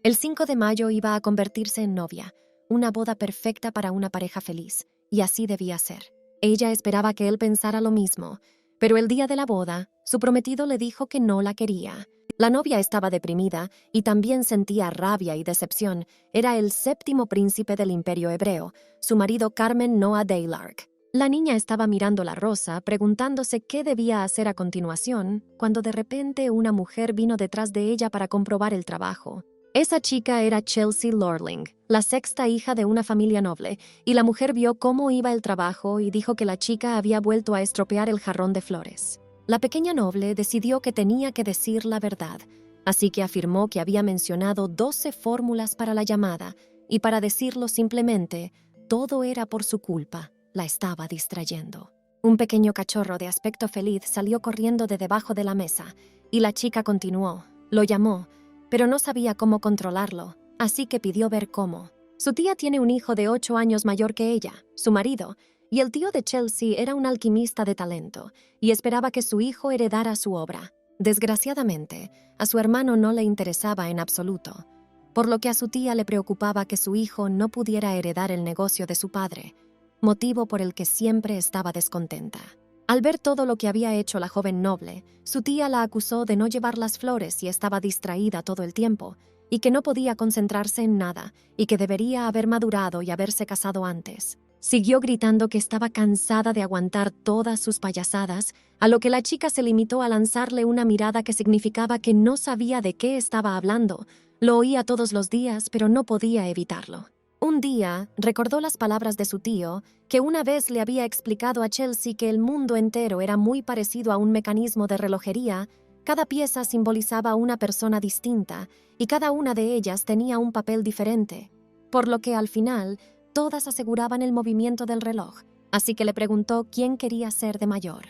El 5 de mayo iba a convertirse en novia, una boda perfecta para una pareja feliz, y así debía ser. Ella esperaba que él pensara lo mismo, pero el día de la boda, su prometido le dijo que no la quería. La novia estaba deprimida y también sentía rabia y decepción. Era el 7º príncipe del Imperio Hebreo, su marido Carmen Noah Daylark. La niña estaba mirando la rosa, preguntándose qué debía hacer a continuación, cuando de repente una mujer vino detrás de ella para comprobar el trabajo. Esa chica era Chelsea Lorling, la 6ª hija de una familia noble, y la mujer vio cómo iba el trabajo y dijo que la chica había vuelto a estropear el jarrón de flores. La pequeña noble decidió que tenía que decir la verdad, así que afirmó que había mencionado 12 fórmulas para la llamada, y para decirlo simplemente, todo era por su culpa. La estaba distrayendo. Un pequeño cachorro de aspecto feliz salió corriendo de debajo de la mesa, y la chica continuó. Lo llamó, pero no sabía cómo controlarlo, así que pidió ver cómo. Su tía tiene un hijo de 8 años mayor que ella, su marido, y el tío de Chelsea era un alquimista de talento, y esperaba que su hijo heredara su obra. Desgraciadamente, a su hermano no le interesaba en absoluto, por lo que a su tía le preocupaba que su hijo no pudiera heredar el negocio de su padre, motivo por el que siempre estaba descontenta. Al ver todo lo que había hecho la joven noble, su tía la acusó de no llevar las flores y estaba distraída todo el tiempo, y que no podía concentrarse en nada, y que debería haber madurado y haberse casado antes. Siguió gritando que estaba cansada de aguantar todas sus payasadas, a lo que la chica se limitó a lanzarle una mirada que significaba que no sabía de qué estaba hablando. Lo oía todos los días, pero no podía evitarlo. Un día, recordó las palabras de su tío, que una vez le había explicado a Chelsea que el mundo entero era muy parecido a un mecanismo de relojería. Cada pieza simbolizaba una persona distinta, y cada una de ellas tenía un papel diferente, por lo que al final, todas aseguraban el movimiento del reloj, así que le preguntó quién quería ser de mayor,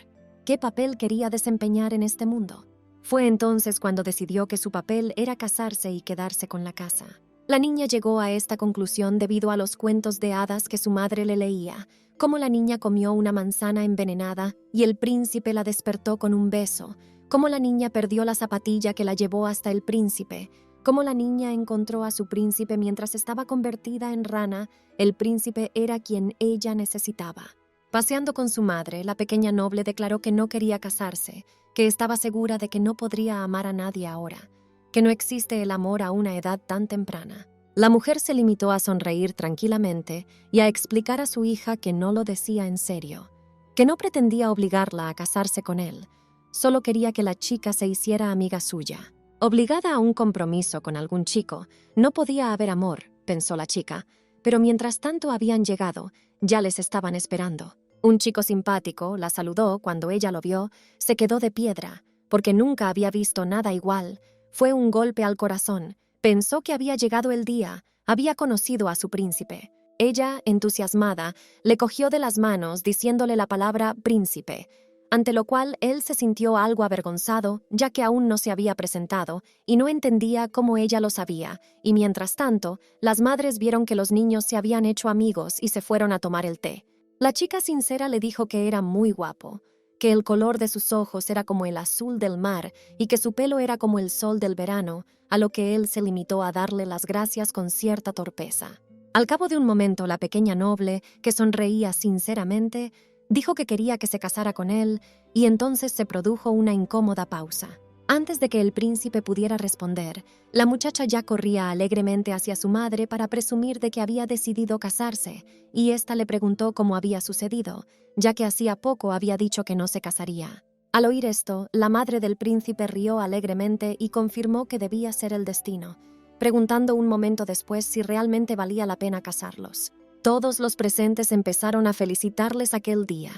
qué papel quería desempeñar en este mundo. Fue entonces cuando decidió que su papel era casarse y quedarse con la casa. La niña llegó a esta conclusión debido a los cuentos de hadas que su madre le leía, cómo la niña comió una manzana envenenada y el príncipe la despertó con un beso, cómo la niña perdió la zapatilla que la llevó hasta el príncipe, cómo la niña encontró a su príncipe mientras estaba convertida en rana. El príncipe era quien ella necesitaba. Paseando con su madre, la pequeña noble declaró que no quería casarse, que estaba segura de que no podría amar a nadie ahora, que no existe el amor a una edad tan temprana. La mujer se limitó a sonreír tranquilamente y a explicar a su hija que no lo decía en serio, que no pretendía obligarla a casarse con él, solo quería que la chica se hiciera amiga suya. Obligada a un compromiso con algún chico, no podía haber amor, pensó la chica, pero mientras tanto habían llegado, ya les estaban esperando. Un chico simpático la saludó cuando ella lo vio, se quedó de piedra, porque nunca había visto nada igual. Fue un golpe al corazón. Pensó que había llegado el día, había conocido a su príncipe. Ella, entusiasmada, le cogió de las manos diciéndole la palabra príncipe, ante lo cual él se sintió algo avergonzado, ya que aún no se había presentado y no entendía cómo ella lo sabía, y mientras tanto, las madres vieron que los niños se habían hecho amigos y se fueron a tomar el té. La chica sincera le dijo que era muy guapo, que el color de sus ojos era como el azul del mar y que su pelo era como el sol del verano, a lo que él se limitó a darle las gracias con cierta torpeza. Al cabo de un momento, la pequeña noble, que sonreía sinceramente, dijo que quería que se casara con él, y entonces se produjo una incómoda pausa. Antes de que el príncipe pudiera responder, la muchacha ya corría alegremente hacia su madre para presumir de que había decidido casarse, y ésta le preguntó cómo había sucedido, ya que hacía poco había dicho que no se casaría. Al oír esto, la madre del príncipe rió alegremente y confirmó que debía ser el destino, preguntando un momento después si realmente valía la pena casarlos. Todos los presentes empezaron a felicitarles aquel día,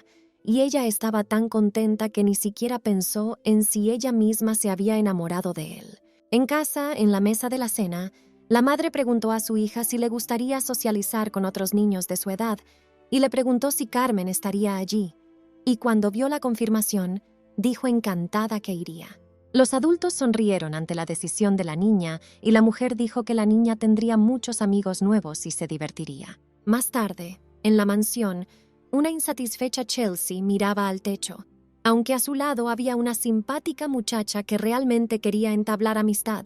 y ella estaba tan contenta que ni siquiera pensó en si ella misma se había enamorado de él. En casa, en la mesa de la cena, la madre preguntó a su hija si le gustaría socializar con otros niños de su edad, y le preguntó si Carmen estaría allí, y cuando vio la confirmación, dijo encantada que iría. Los adultos sonrieron ante la decisión de la niña, y la mujer dijo que la niña tendría muchos amigos nuevos y se divertiría. Más tarde, en la mansión, una insatisfecha Chelsea miraba al techo, aunque a su lado había una simpática muchacha que realmente quería entablar amistad,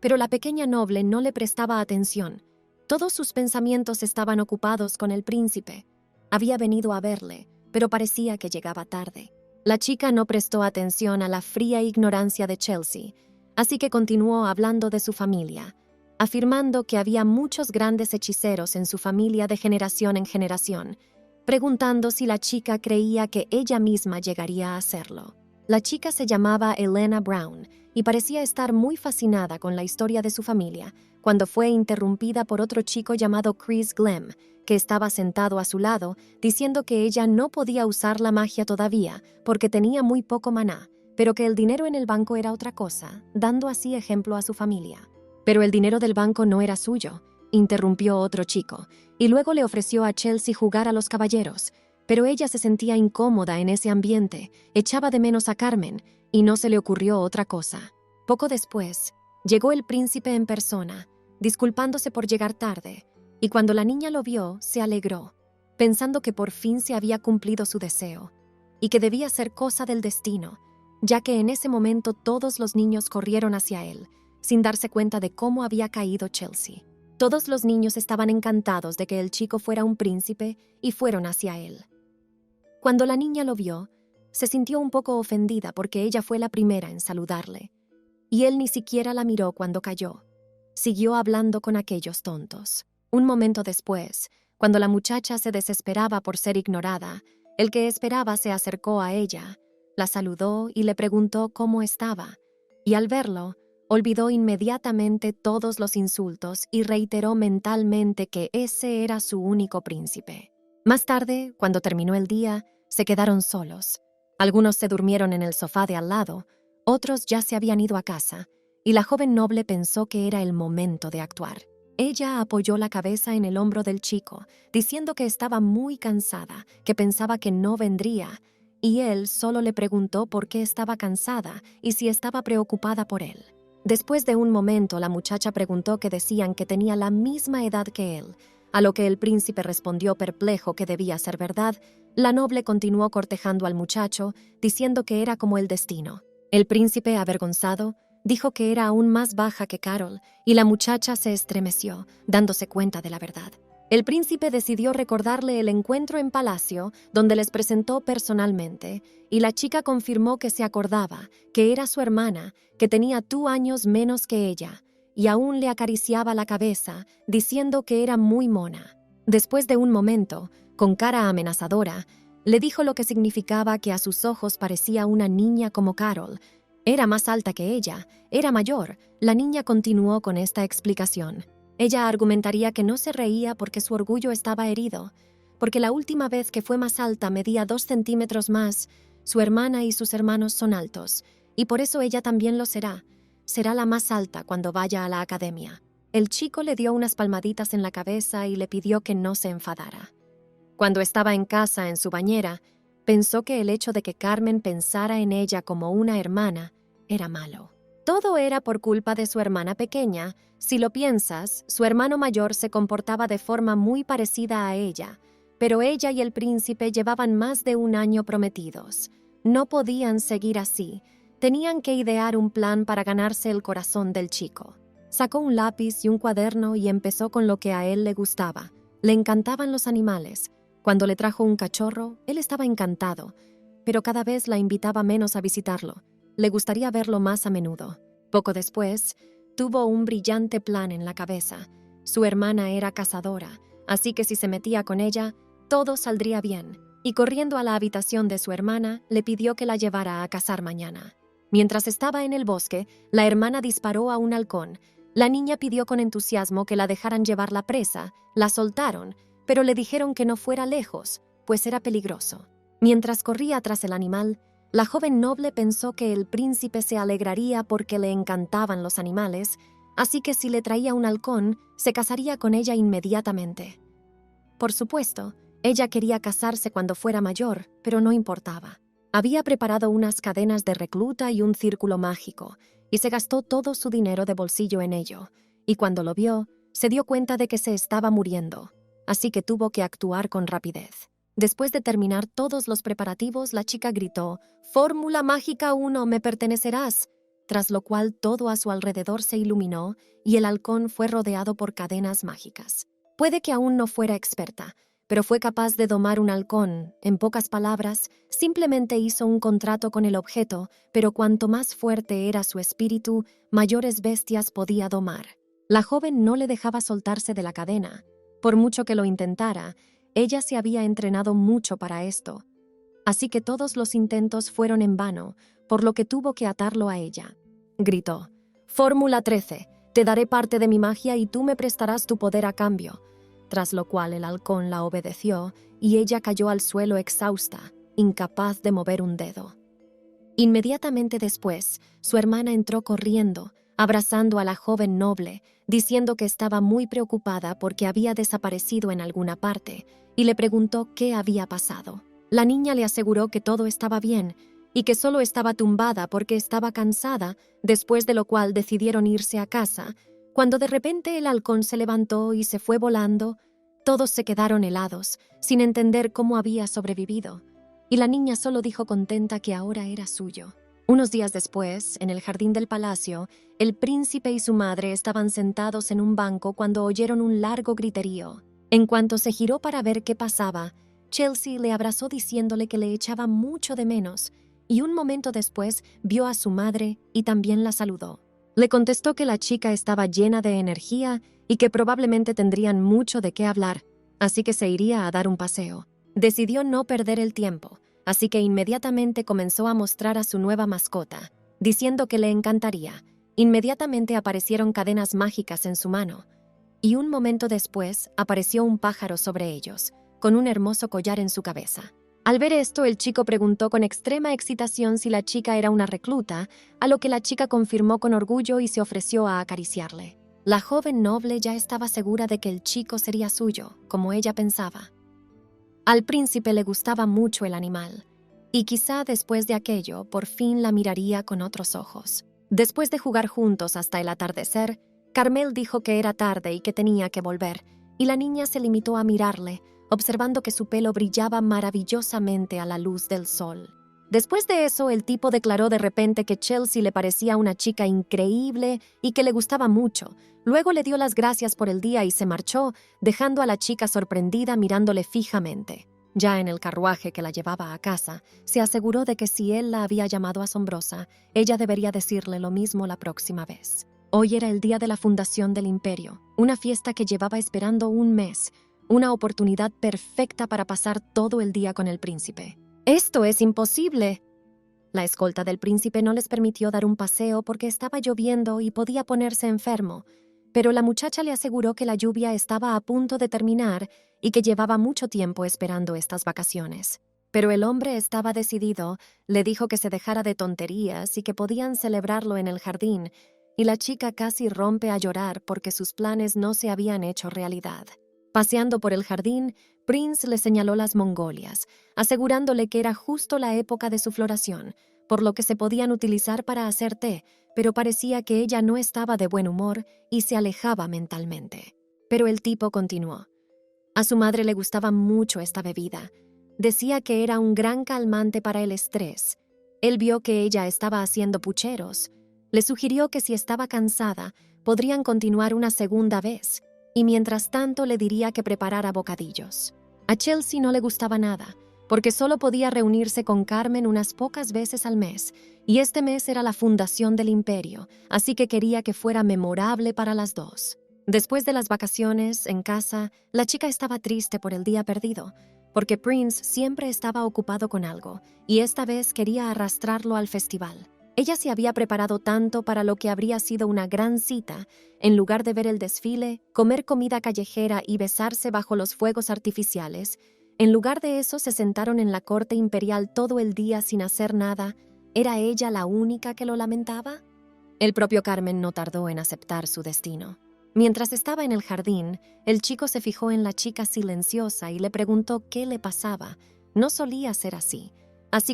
pero la pequeña noble no le prestaba atención. Todos sus pensamientos estaban ocupados con el príncipe. Había venido a verle, pero parecía que llegaba tarde. La chica no prestó atención a la fría ignorancia de Chelsea, así que continuó hablando de su familia, afirmando que había muchos grandes hechiceros en su familia de generación en generación, preguntando si la chica creía que ella misma llegaría a hacerlo. La chica se llamaba Elena Brown y parecía estar muy fascinada con la historia de su familia, cuando fue interrumpida por otro chico llamado Chris Glemm, que estaba sentado a su lado, diciendo que ella no podía usar la magia todavía porque tenía muy poco maná, pero que el dinero en el banco era otra cosa, dando así ejemplo a su familia. Pero el dinero del banco no era suyo, interrumpió otro chico, y luego le ofreció a Chelsea jugar a los caballeros, pero ella se sentía incómoda en ese ambiente, echaba de menos a Carmen, y no se le ocurrió otra cosa. Poco después, llegó el príncipe en persona, disculpándose por llegar tarde, y cuando la niña lo vio, se alegró, pensando que por fin se había cumplido su deseo, y que debía ser cosa del destino, ya que en ese momento todos los niños corrieron hacia él, sin darse cuenta de cómo había caído Chelsea. Todos los niños estaban encantados de que el chico fuera un príncipe y fueron hacia él. Cuando la niña lo vio, se sintió un poco ofendida porque ella fue la primera en saludarle, y él ni siquiera la miró cuando cayó. Siguió hablando con aquellos tontos. Un momento después, cuando la muchacha se desesperaba por ser ignorada, el que esperaba se acercó a ella, la saludó y le preguntó cómo estaba, y al verlo, olvidó inmediatamente todos los insultos y reiteró mentalmente que ese era su único príncipe. Más tarde, cuando terminó el día, se quedaron solos. Algunos se durmieron en el sofá de al lado, otros ya se habían ido a casa, y la joven noble pensó que era el momento de actuar. Ella apoyó la cabeza en el hombro del chico, diciendo que estaba muy cansada, que pensaba que no vendría, y él solo le preguntó por qué estaba cansada y si estaba preocupada por él. Después de un momento, la muchacha preguntó que decían que tenía la misma edad que él, a lo que el príncipe respondió perplejo que debía ser verdad. La noble continuó cortejando al muchacho, diciendo que era como el destino. El príncipe, avergonzado, dijo que era aún más baja que Carol, y la muchacha se estremeció, dándose cuenta de la verdad. El príncipe decidió recordarle el encuentro en palacio, donde les presentó personalmente, y la chica confirmó que se acordaba, que era su hermana, que tenía 2 años menos que ella, y aún le acariciaba la cabeza, diciendo que era muy mona. Después de un momento, con cara amenazadora, le dijo lo que significaba que a sus ojos parecía una niña como Carol. Era más alta que ella, era mayor. La niña continuó con esta explicación. Ella argumentaría que no se reía porque su orgullo estaba herido, porque la última vez que fue más alta medía 2 centímetros más. Su hermana y sus hermanos son altos, y por eso ella también lo será. Será la más alta cuando vaya a la academia. El chico le dio unas palmaditas en la cabeza y le pidió que no se enfadara. Cuando estaba en casa, en su bañera, pensó que el hecho de que Carmen pensara en ella como una hermana era malo. Todo era por culpa de su hermana pequeña. Si lo piensas, su hermano mayor se comportaba de forma muy parecida a ella, pero ella y el príncipe llevaban más de 1 año prometidos. No podían seguir así. Tenían que idear un plan para ganarse el corazón del chico. Sacó un lápiz y un cuaderno y empezó con lo que a él le gustaba. Le encantaban los animales. Cuando le trajo un cachorro, él estaba encantado, pero cada vez la invitaba menos a visitarlo. Le gustaría verlo más a menudo. Poco después, tuvo un brillante plan en la cabeza. Su hermana era cazadora, así que si se metía con ella, todo saldría bien. Y corriendo a la habitación de su hermana, le pidió que la llevara a cazar mañana. Mientras estaba en el bosque, la hermana disparó a un halcón. La niña pidió con entusiasmo que la dejaran llevar la presa. La soltaron, pero le dijeron que no fuera lejos, pues era peligroso. Mientras corría tras el animal, la joven noble pensó que el príncipe se alegraría porque le encantaban los animales, así que si le traía un halcón, se casaría con ella inmediatamente. Por supuesto, ella quería casarse cuando fuera mayor, pero no importaba. Había preparado unas cadenas de recluta y un círculo mágico, y se gastó todo su dinero de bolsillo en ello, y cuando lo vio, se dio cuenta de que se estaba muriendo, así que tuvo que actuar con rapidez. Después de terminar todos los preparativos, la chica gritó: «¡Fórmula mágica 1, me pertenecerás!». tras lo cual todo a su alrededor se iluminó y el halcón fue rodeado por cadenas mágicas. Puede que aún no fuera experta, pero fue capaz de domar un halcón. En pocas palabras, simplemente hizo un contrato con el objeto, pero cuanto más fuerte era su espíritu, mayores bestias podía domar. La joven no le dejaba soltarse de la cadena. Por mucho que lo intentara, ella se había entrenado mucho para esto. Así que todos los intentos fueron en vano, por lo que tuvo que atarlo a ella. Gritó: «Fórmula 13, te daré parte de mi magia y tú me prestarás tu poder a cambio». Tras lo cual el halcón la obedeció y ella cayó al suelo exhausta, incapaz de mover un dedo. Inmediatamente después, su hermana entró corriendo, abrazando a la joven noble, diciendo que estaba muy preocupada porque había desaparecido en alguna parte, y le preguntó qué había pasado. La niña le aseguró que todo estaba bien y que solo estaba tumbada porque estaba cansada, después de lo cual decidieron irse a casa, cuando de repente el halcón se levantó y se fue volando. Todos se quedaron helados, sin entender cómo había sobrevivido, y la niña solo dijo contenta que ahora era suyo. Unos días después, en el jardín del palacio, el príncipe y su madre estaban sentados en un banco cuando oyeron un largo griterío. En cuanto se giró para ver qué pasaba, Chelsea le abrazó diciéndole que le echaba mucho de menos, y un momento después vio a su madre y también la saludó. Le contestó que la chica estaba llena de energía y que probablemente tendrían mucho de qué hablar, así que se iría a dar un paseo. Decidió no perder el tiempo, así que inmediatamente comenzó a mostrar a su nueva mascota, diciendo que le encantaría. Inmediatamente aparecieron cadenas mágicas en su mano, y un momento después apareció un pájaro sobre ellos, con un hermoso collar en su cabeza. Al ver esto, el chico preguntó con extrema excitación si la chica era una recluta, a lo que la chica confirmó con orgullo y se ofreció a acariciarle. La joven noble ya estaba segura de que el chico sería suyo, como ella pensaba. Al príncipe le gustaba mucho el animal, y quizá después de aquello por fin la miraría con otros ojos. Después de jugar juntos hasta el atardecer, Carmel dijo que era tarde y que tenía que volver, y la niña se limitó a mirarle, observando que su pelo brillaba maravillosamente a la luz del sol. Después de eso, el tipo declaró de repente que Chelsea le parecía una chica increíble y que le gustaba mucho. Luego le dio las gracias por el día y se marchó, dejando a la chica sorprendida mirándole fijamente. Ya en el carruaje que la llevaba a casa, se aseguró de que si él la había llamado asombrosa, ella debería decirle lo mismo la próxima vez. Hoy era el día de la fundación del imperio, una fiesta que llevaba esperando un mes, una oportunidad perfecta para pasar todo el día con el príncipe. «¡Esto es imposible!». La escolta del príncipe no les permitió dar un paseo porque estaba lloviendo y podía ponerse enfermo, pero la muchacha le aseguró que la lluvia estaba a punto de terminar y que llevaba mucho tiempo esperando estas vacaciones. Pero el hombre estaba decidido, le dijo que se dejara de tonterías y que podían celebrarlo en el jardín, y la chica casi rompe a llorar porque sus planes no se habían hecho realidad. Paseando por el jardín, Prince le señaló las Mongolias, asegurándole que era justo la época de su floración, por lo que se podían utilizar para hacer té, pero parecía que ella no estaba de buen humor y se alejaba mentalmente. Pero el tipo continuó. A su madre le gustaba mucho esta bebida. Decía que era un gran calmante para el estrés. Él vio que ella estaba haciendo pucheros. Le sugirió que si estaba cansada, podrían continuar una segunda vez, y mientras tanto le diría que preparara bocadillos. A Chelsea no le gustaba nada, porque solo podía reunirse con Carmen unas pocas veces al mes, y este mes era la fundación del imperio, así que quería que fuera memorable para las dos. Después de las vacaciones, en casa, la chica estaba triste por el día perdido, porque Prince siempre estaba ocupado con algo, y esta vez quería arrastrarlo al festival. Ella se había preparado tanto para lo que habría sido una gran cita. En lugar de ver el desfile, comer comida callejera y besarse bajo los fuegos artificiales, en lugar de eso se sentaron en la corte imperial todo el día sin hacer nada. ¿Era ella la única que lo lamentaba? El propio Carmen no tardó en aceptar su destino. Mientras estaba en el jardín, el chico se fijó en la chica silenciosa y le preguntó qué le pasaba. No solía ser así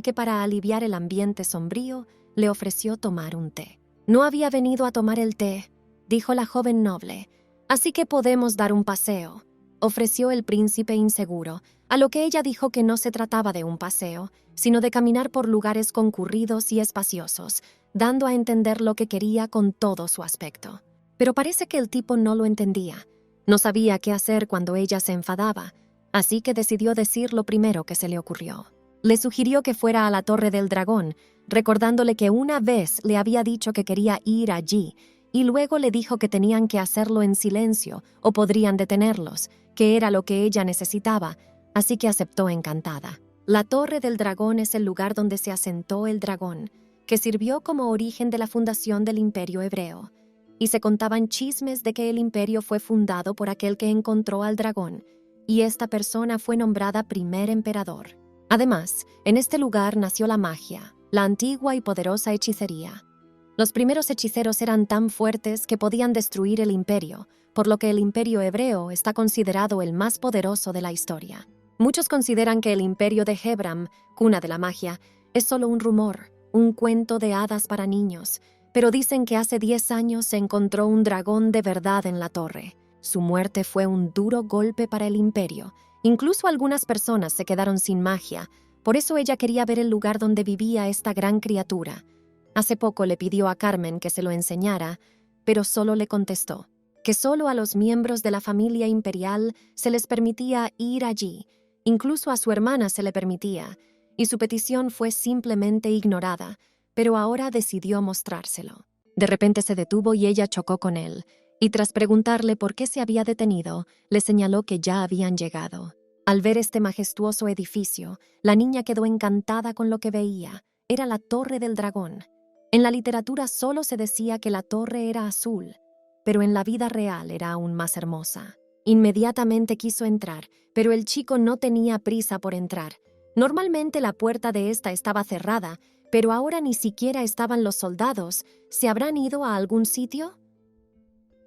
que para aliviar el ambiente sombrío, le ofreció tomar un té. «No había venido a tomar el té», dijo la joven noble, «así que podemos dar un paseo», ofreció el príncipe inseguro, a lo que ella dijo que no se trataba de un paseo, sino de caminar por lugares concurridos y espaciosos, dando a entender lo que quería con todo su aspecto. Pero parece que el tipo no lo entendía. No sabía qué hacer cuando ella se enfadaba, así que decidió decir lo primero que se le ocurrió. Le sugirió que fuera a la Torre del Dragón, recordándole que una vez le había dicho que quería ir allí, y luego le dijo que tenían que hacerlo en silencio o podrían detenerlos, que era lo que ella necesitaba, así que aceptó encantada. La Torre del Dragón es el lugar donde se asentó el dragón, que sirvió como origen de la fundación del Imperio Hebreo, y se contaban chismes de que el imperio fue fundado por aquel que encontró al dragón, y esta persona fue nombrada primer emperador. Además, en este lugar nació la magia, la antigua y poderosa hechicería. Los primeros hechiceros eran tan fuertes que podían destruir el imperio, por lo que el Imperio Hebreo está considerado el más poderoso de la historia. Muchos consideran que el imperio de Hebram, cuna de la magia, es solo un rumor, un cuento de hadas para niños, pero dicen que hace 10 años se encontró un dragón de verdad en la torre. Su muerte fue un duro golpe para el imperio. Incluso algunas personas se quedaron sin magia, por eso ella quería ver el lugar donde vivía esta gran criatura. Hace poco le pidió a Carmen que se lo enseñara, pero solo le contestó que solo a los miembros de la familia imperial se les permitía ir allí, incluso a su hermana se le permitía, y su petición fue simplemente ignorada, pero ahora decidió mostrárselo. De repente se detuvo y ella chocó con él, y tras preguntarle por qué se había detenido, le señaló que ya habían llegado. Al ver este majestuoso edificio, la niña quedó encantada con lo que veía. Era la Torre del Dragón. En la literatura solo se decía que la torre era azul, pero en la vida real era aún más hermosa. Inmediatamente quiso entrar, pero el chico no tenía prisa por entrar. Normalmente la puerta de esta estaba cerrada, pero ahora ni siquiera estaban los soldados. ¿Se habrán ido a algún sitio?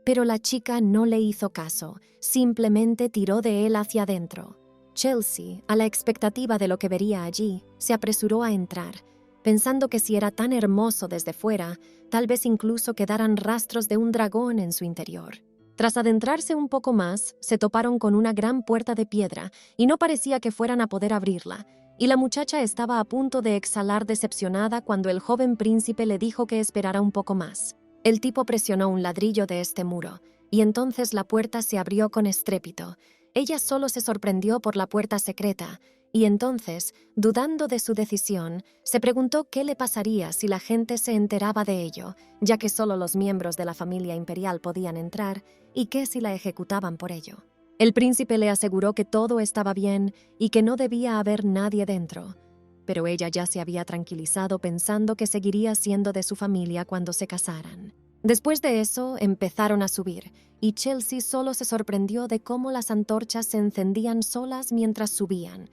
Pero la chica no le hizo caso, simplemente tiró de él hacia adentro. Chelsea, a la expectativa de lo que vería allí, se apresuró a entrar, pensando que si era tan hermoso desde fuera, tal vez incluso quedaran rastros de un dragón en su interior. Tras adentrarse un poco más, se toparon con una gran puerta de piedra y no parecía que fueran a poder abrirla, y la muchacha estaba a punto de exhalar decepcionada cuando el joven príncipe le dijo que esperara un poco más. El tipo presionó un ladrillo de este muro, y entonces la puerta se abrió con estrépito. Ella solo se sorprendió por la puerta secreta, y entonces, dudando de su decisión, se preguntó qué le pasaría si la gente se enteraba de ello, ya que solo los miembros de la familia imperial podían entrar, y qué si la ejecutaban por ello. El príncipe le aseguró que todo estaba bien y que no debía haber nadie dentro, pero ella ya se había tranquilizado pensando que seguiría siendo de su familia cuando se casaran. Después de eso, empezaron a subir, y Chelsea solo se sorprendió de cómo las antorchas se encendían solas mientras subían.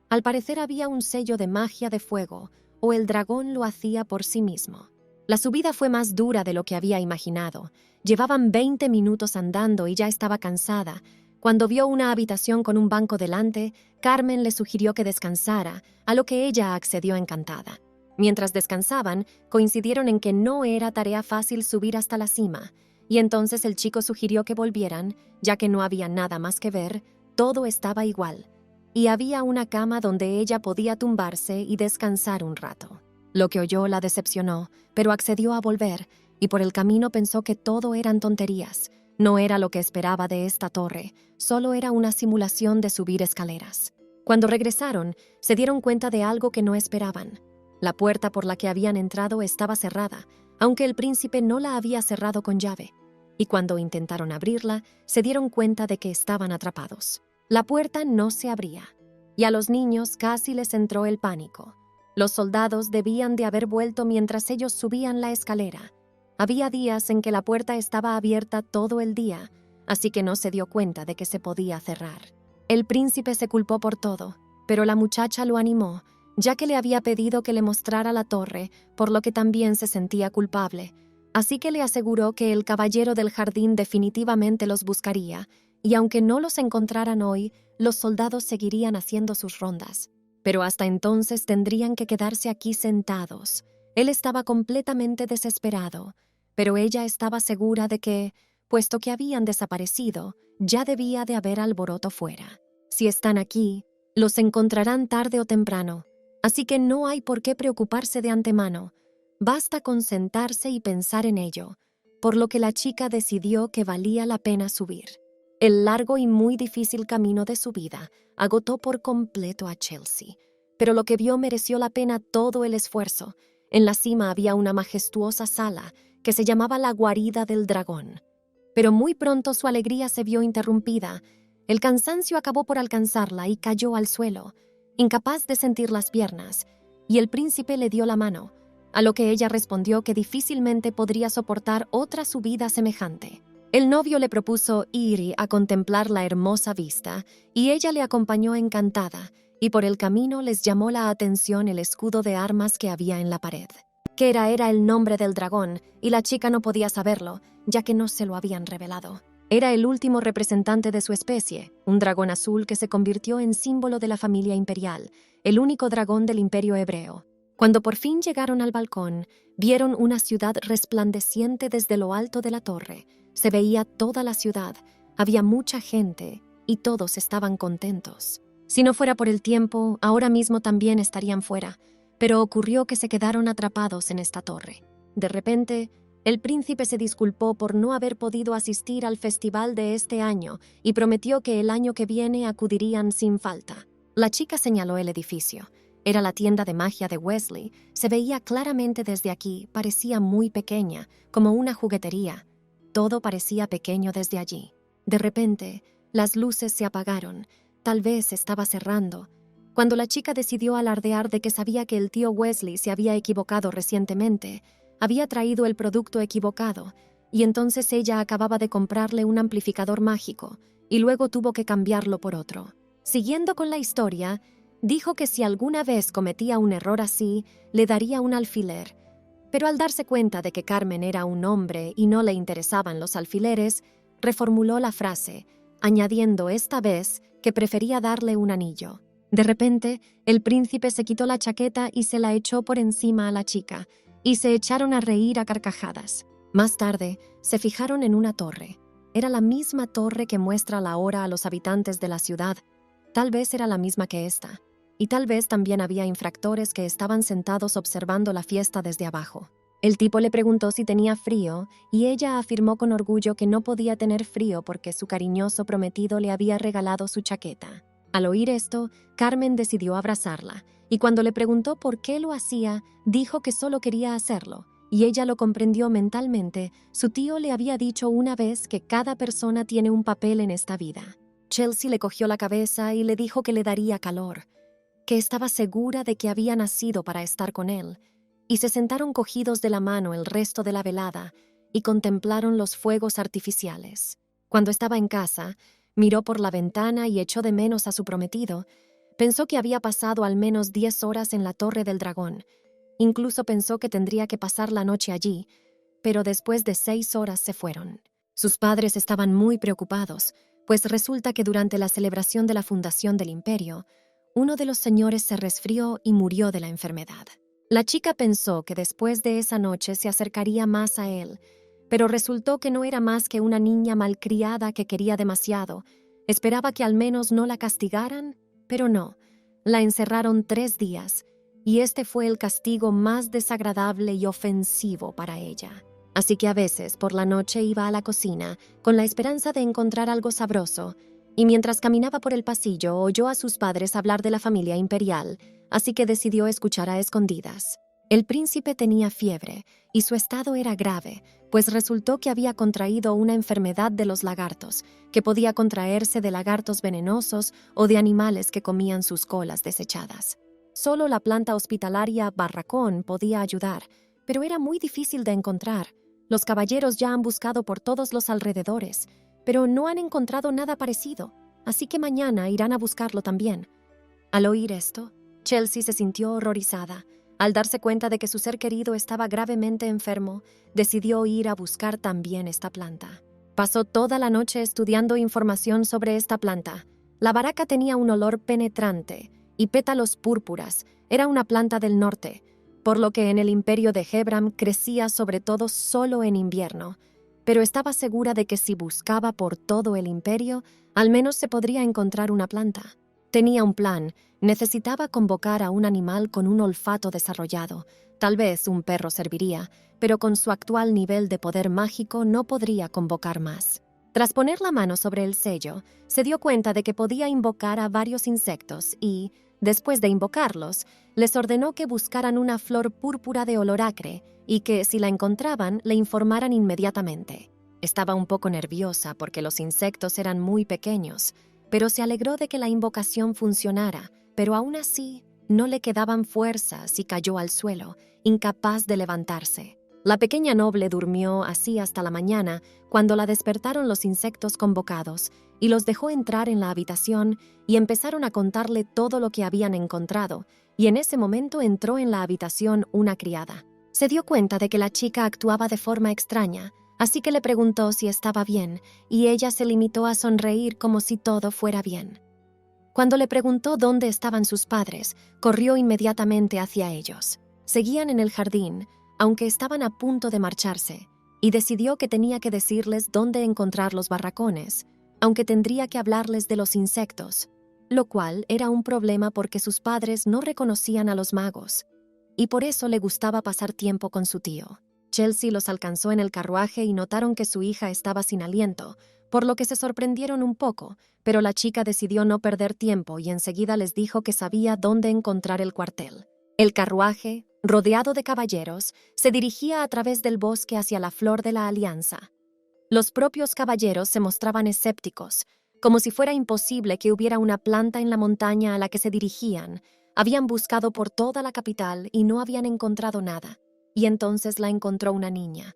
Al parecer había un sello de magia de fuego, o el dragón lo hacía por sí mismo. La subida fue más dura de lo que había imaginado. Llevaban 20 minutos andando y ya estaba cansada. Cuando vio una habitación con un banco delante, Carmen le sugirió que descansara, a lo que ella accedió encantada. Mientras descansaban, coincidieron en que no era tarea fácil subir hasta la cima, y entonces el chico sugirió que volvieran, ya que no había nada más que ver, todo estaba igual, y había una cama donde ella podía tumbarse y descansar un rato. Lo que oyó la decepcionó, pero accedió a volver, y por el camino pensó que todo eran tonterías. No era lo que esperaba de esta torre, solo era una simulación de subir escaleras. Cuando regresaron, se dieron cuenta de algo que no esperaban. La puerta por la que habían entrado estaba cerrada, aunque el príncipe no la había cerrado con llave, y cuando intentaron abrirla, se dieron cuenta de que estaban atrapados. La puerta no se abría, y a los niños casi les entró el pánico. Los soldados debían de haber vuelto mientras ellos subían la escalera. Había días en que la puerta estaba abierta todo el día, así que no se dio cuenta de que se podía cerrar. El príncipe se culpó por todo, pero la muchacha lo animó, ya que le había pedido que le mostrara la torre, por lo que también se sentía culpable. Así que le aseguró que el caballero del jardín definitivamente los buscaría, y aunque no los encontraran hoy, los soldados seguirían haciendo sus rondas. Pero hasta entonces tendrían que quedarse aquí sentados. Él estaba completamente desesperado, pero ella estaba segura de que, puesto que habían desaparecido, ya debía de haber alboroto fuera. Si están aquí, Los encontrarán tarde o temprano, así que no hay por qué preocuparse de antemano. Basta con sentarse y pensar en ello, por lo que la chica decidió que valía la pena subir. El largo y muy difícil camino de subida agotó por completo a Chelsea, pero lo que vio mereció la pena todo el esfuerzo. En la cima había una majestuosa sala que se llamaba la guarida del dragón. Pero muy pronto su alegría se vio interrumpida. El cansancio acabó por alcanzarla y cayó al suelo, incapaz de sentir las piernas, y el príncipe le dio la mano, a lo que ella respondió que difícilmente podría soportar otra subida semejante. El novio le propuso ir a contemplar la hermosa vista, y ella le acompañó encantada, y por el camino les llamó la atención el escudo de armas que había en la pared. Que era el nombre del dragón, y la chica no podía saberlo, ya que no se lo habían revelado. Era el último representante de su especie, un dragón azul que se convirtió en símbolo de la familia imperial, el único dragón del imperio hebreo. Cuando por fin llegaron al balcón, vieron una ciudad resplandeciente desde lo alto de la torre. Se veía toda la ciudad, había mucha gente y todos estaban contentos. Si no fuera por el tiempo, ahora mismo también estarían fuera, pero ocurrió que se quedaron atrapados en esta torre. De repente, el príncipe se disculpó por no haber podido asistir al festival de este año y prometió que el año que viene acudirían sin falta. La chica señaló el edificio. Era la tienda de magia de Wesley. Se veía claramente desde aquí, parecía muy pequeña, como una juguetería. Todo parecía pequeño desde allí. De repente, las luces se apagaron. Tal vez estaba cerrando. Cuando la chica decidió alardear de que sabía que el tío Wesley se había equivocado recientemente, había traído el producto equivocado, y entonces ella acababa de comprarle un amplificador mágico, y luego tuvo que cambiarlo por otro. Siguiendo con la historia, dijo que si alguna vez cometía un error así, le daría un alfiler. Pero al darse cuenta de que Carmen era un hombre y no le interesaban los alfileres, reformuló la frase, añadiendo esta vez que prefería darle un anillo. De repente, el príncipe se quitó la chaqueta y se la echó por encima a la chica, y se echaron a reír a carcajadas. Más tarde, se fijaron en una torre. Era la misma torre que muestra la hora a los habitantes de la ciudad. Tal vez era la misma que esta. Y tal vez también había infractores que estaban sentados observando la fiesta desde abajo. El tipo le preguntó si tenía frío, y ella afirmó con orgullo que no podía tener frío porque su cariñoso prometido le había regalado su chaqueta. Al oír esto, Carmen decidió abrazarla, y cuando le preguntó por qué lo hacía, dijo que solo quería hacerlo, y ella lo comprendió mentalmente. Su tío le había dicho una vez que cada persona tiene un papel en esta vida. Chelsea le cogió la cabeza y le dijo que le daría calor, que estaba segura de que había nacido para estar con él, y se sentaron cogidos de la mano el resto de la velada y contemplaron los fuegos artificiales. Cuando estaba en casa, miró por la ventana y echó de menos a su prometido. Pensó que había pasado al menos 10 horas en la Torre del Dragón. Incluso pensó que tendría que pasar la noche allí, pero después de 6 horas se fueron. Sus padres estaban muy preocupados, pues resulta que durante la celebración de la fundación del imperio, uno de los señores se resfrió y murió de la enfermedad. La chica pensó que después de esa noche se acercaría más a él, pero resultó que no era más que una niña malcriada que quería demasiado. Esperaba que al menos no la castigaran, pero no. La encerraron 3 días, y este fue el castigo más desagradable y ofensivo para ella. Así que a veces por la noche iba a la cocina con la esperanza de encontrar algo sabroso, y mientras caminaba por el pasillo oyó a sus padres hablar de la familia imperial, así que decidió escuchar a escondidas. El príncipe tenía fiebre, y su estado era grave, pues resultó que había contraído una enfermedad de los lagartos, que podía contraerse de lagartos venenosos o de animales que comían sus colas desechadas. Solo la planta hospitalaria Barracón podía ayudar, pero era muy difícil de encontrar. Los caballeros ya han buscado por todos los alrededores, pero no han encontrado nada parecido, así que mañana irán a buscarlo también. Al oír esto, Chelsea se sintió horrorizada. Al darse cuenta de que su ser querido estaba gravemente enfermo, decidió ir a buscar también esta planta. Pasó toda la noche estudiando información sobre esta planta. La baraca tenía un olor penetrante y pétalos púrpuras. Era una planta del norte, por lo que en el imperio de Hebram crecía sobre todo solo en invierno. Pero estaba segura de que si buscaba por todo el imperio, al menos se podría encontrar una planta. Tenía un plan. Necesitaba convocar a un animal con un olfato desarrollado. Tal vez un perro serviría, pero con su actual nivel de poder mágico no podría convocar más. Tras poner la mano sobre el sello, se dio cuenta de que podía invocar a varios insectos y, después de invocarlos, les ordenó que buscaran una flor púrpura de olor acre y que, si la encontraban, le informaran inmediatamente. Estaba un poco nerviosa porque los insectos eran muy pequeños, pero se alegró de que la invocación funcionara, pero aún así no le quedaban fuerzas y cayó al suelo, incapaz de levantarse. La pequeña noble durmió así hasta la mañana, cuando la despertaron los insectos convocados, y los dejó entrar en la habitación y empezaron a contarle todo lo que habían encontrado, y en ese momento entró en la habitación una criada. Se dio cuenta de que la chica actuaba de forma extraña, así que le preguntó si estaba bien, y ella se limitó a sonreír como si todo fuera bien. Cuando le preguntó dónde estaban sus padres, corrió inmediatamente hacia ellos. Seguían en el jardín, aunque estaban a punto de marcharse, y decidió que tenía que decirles dónde encontrar los barracones, aunque tendría que hablarles de los insectos, lo cual era un problema porque sus padres no reconocían a los magos, y por eso le gustaba pasar tiempo con su tío. Chelsea los alcanzó en el carruaje y notaron que su hija estaba sin aliento, por lo que se sorprendieron un poco, pero la chica decidió no perder tiempo y enseguida les dijo que sabía dónde encontrar el cuartel. El carruaje, rodeado de caballeros, se dirigía a través del bosque hacia la Flor de la Alianza. Los propios caballeros se mostraban escépticos, como si fuera imposible que hubiera una planta en la montaña a la que se dirigían. Habían buscado por toda la capital y no habían encontrado nada, y entonces la encontró una niña.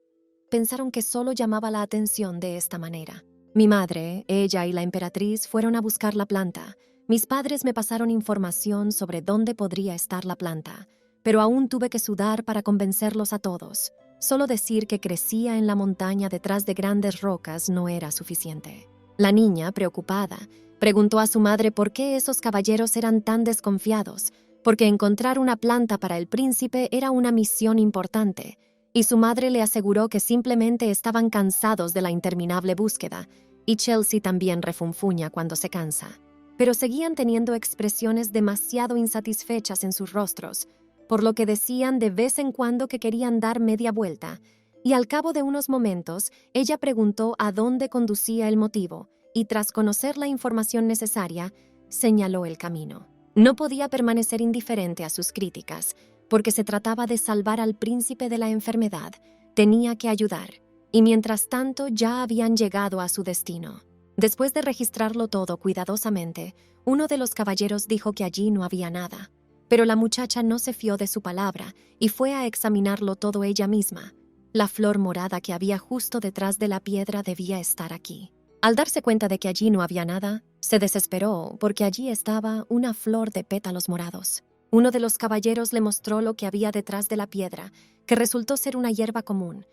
Pensaron que solo llamaba la atención de esta manera. Mi madre, ella y la emperatriz fueron a buscar la planta. Mis padres me pasaron información sobre dónde podría estar la planta, pero aún tuve que sudar para convencerlos a todos. Solo decir que crecía en la montaña detrás de grandes rocas no era suficiente. La niña, preocupada, preguntó a su madre por qué esos caballeros eran tan desconfiados, porque encontrar una planta para el príncipe era una misión importante, y su madre le aseguró que simplemente estaban cansados de la interminable búsqueda, y Chelsea también refunfuña cuando se cansa. Pero seguían teniendo expresiones demasiado insatisfechas en sus rostros, por lo que decían de vez en cuando que querían dar media vuelta, y al cabo de unos momentos, ella preguntó a dónde conducía el motivo, y tras conocer la información necesaria, señaló el camino. No podía permanecer indiferente a sus críticas, porque se trataba de salvar al príncipe de la enfermedad. Tenía que ayudar, y mientras tanto ya habían llegado a su destino. Después de registrarlo todo cuidadosamente, uno de los caballeros dijo que allí no había nada, pero la muchacha no se fió de su palabra y fue a examinarlo todo ella misma. La flor morada que había justo detrás de la piedra debía estar aquí. Al darse cuenta de que allí no había nada, se desesperó porque allí estaba una flor de pétalos morados. Uno de los caballeros le mostró lo que había detrás de la piedra, que resultó ser una hierba común.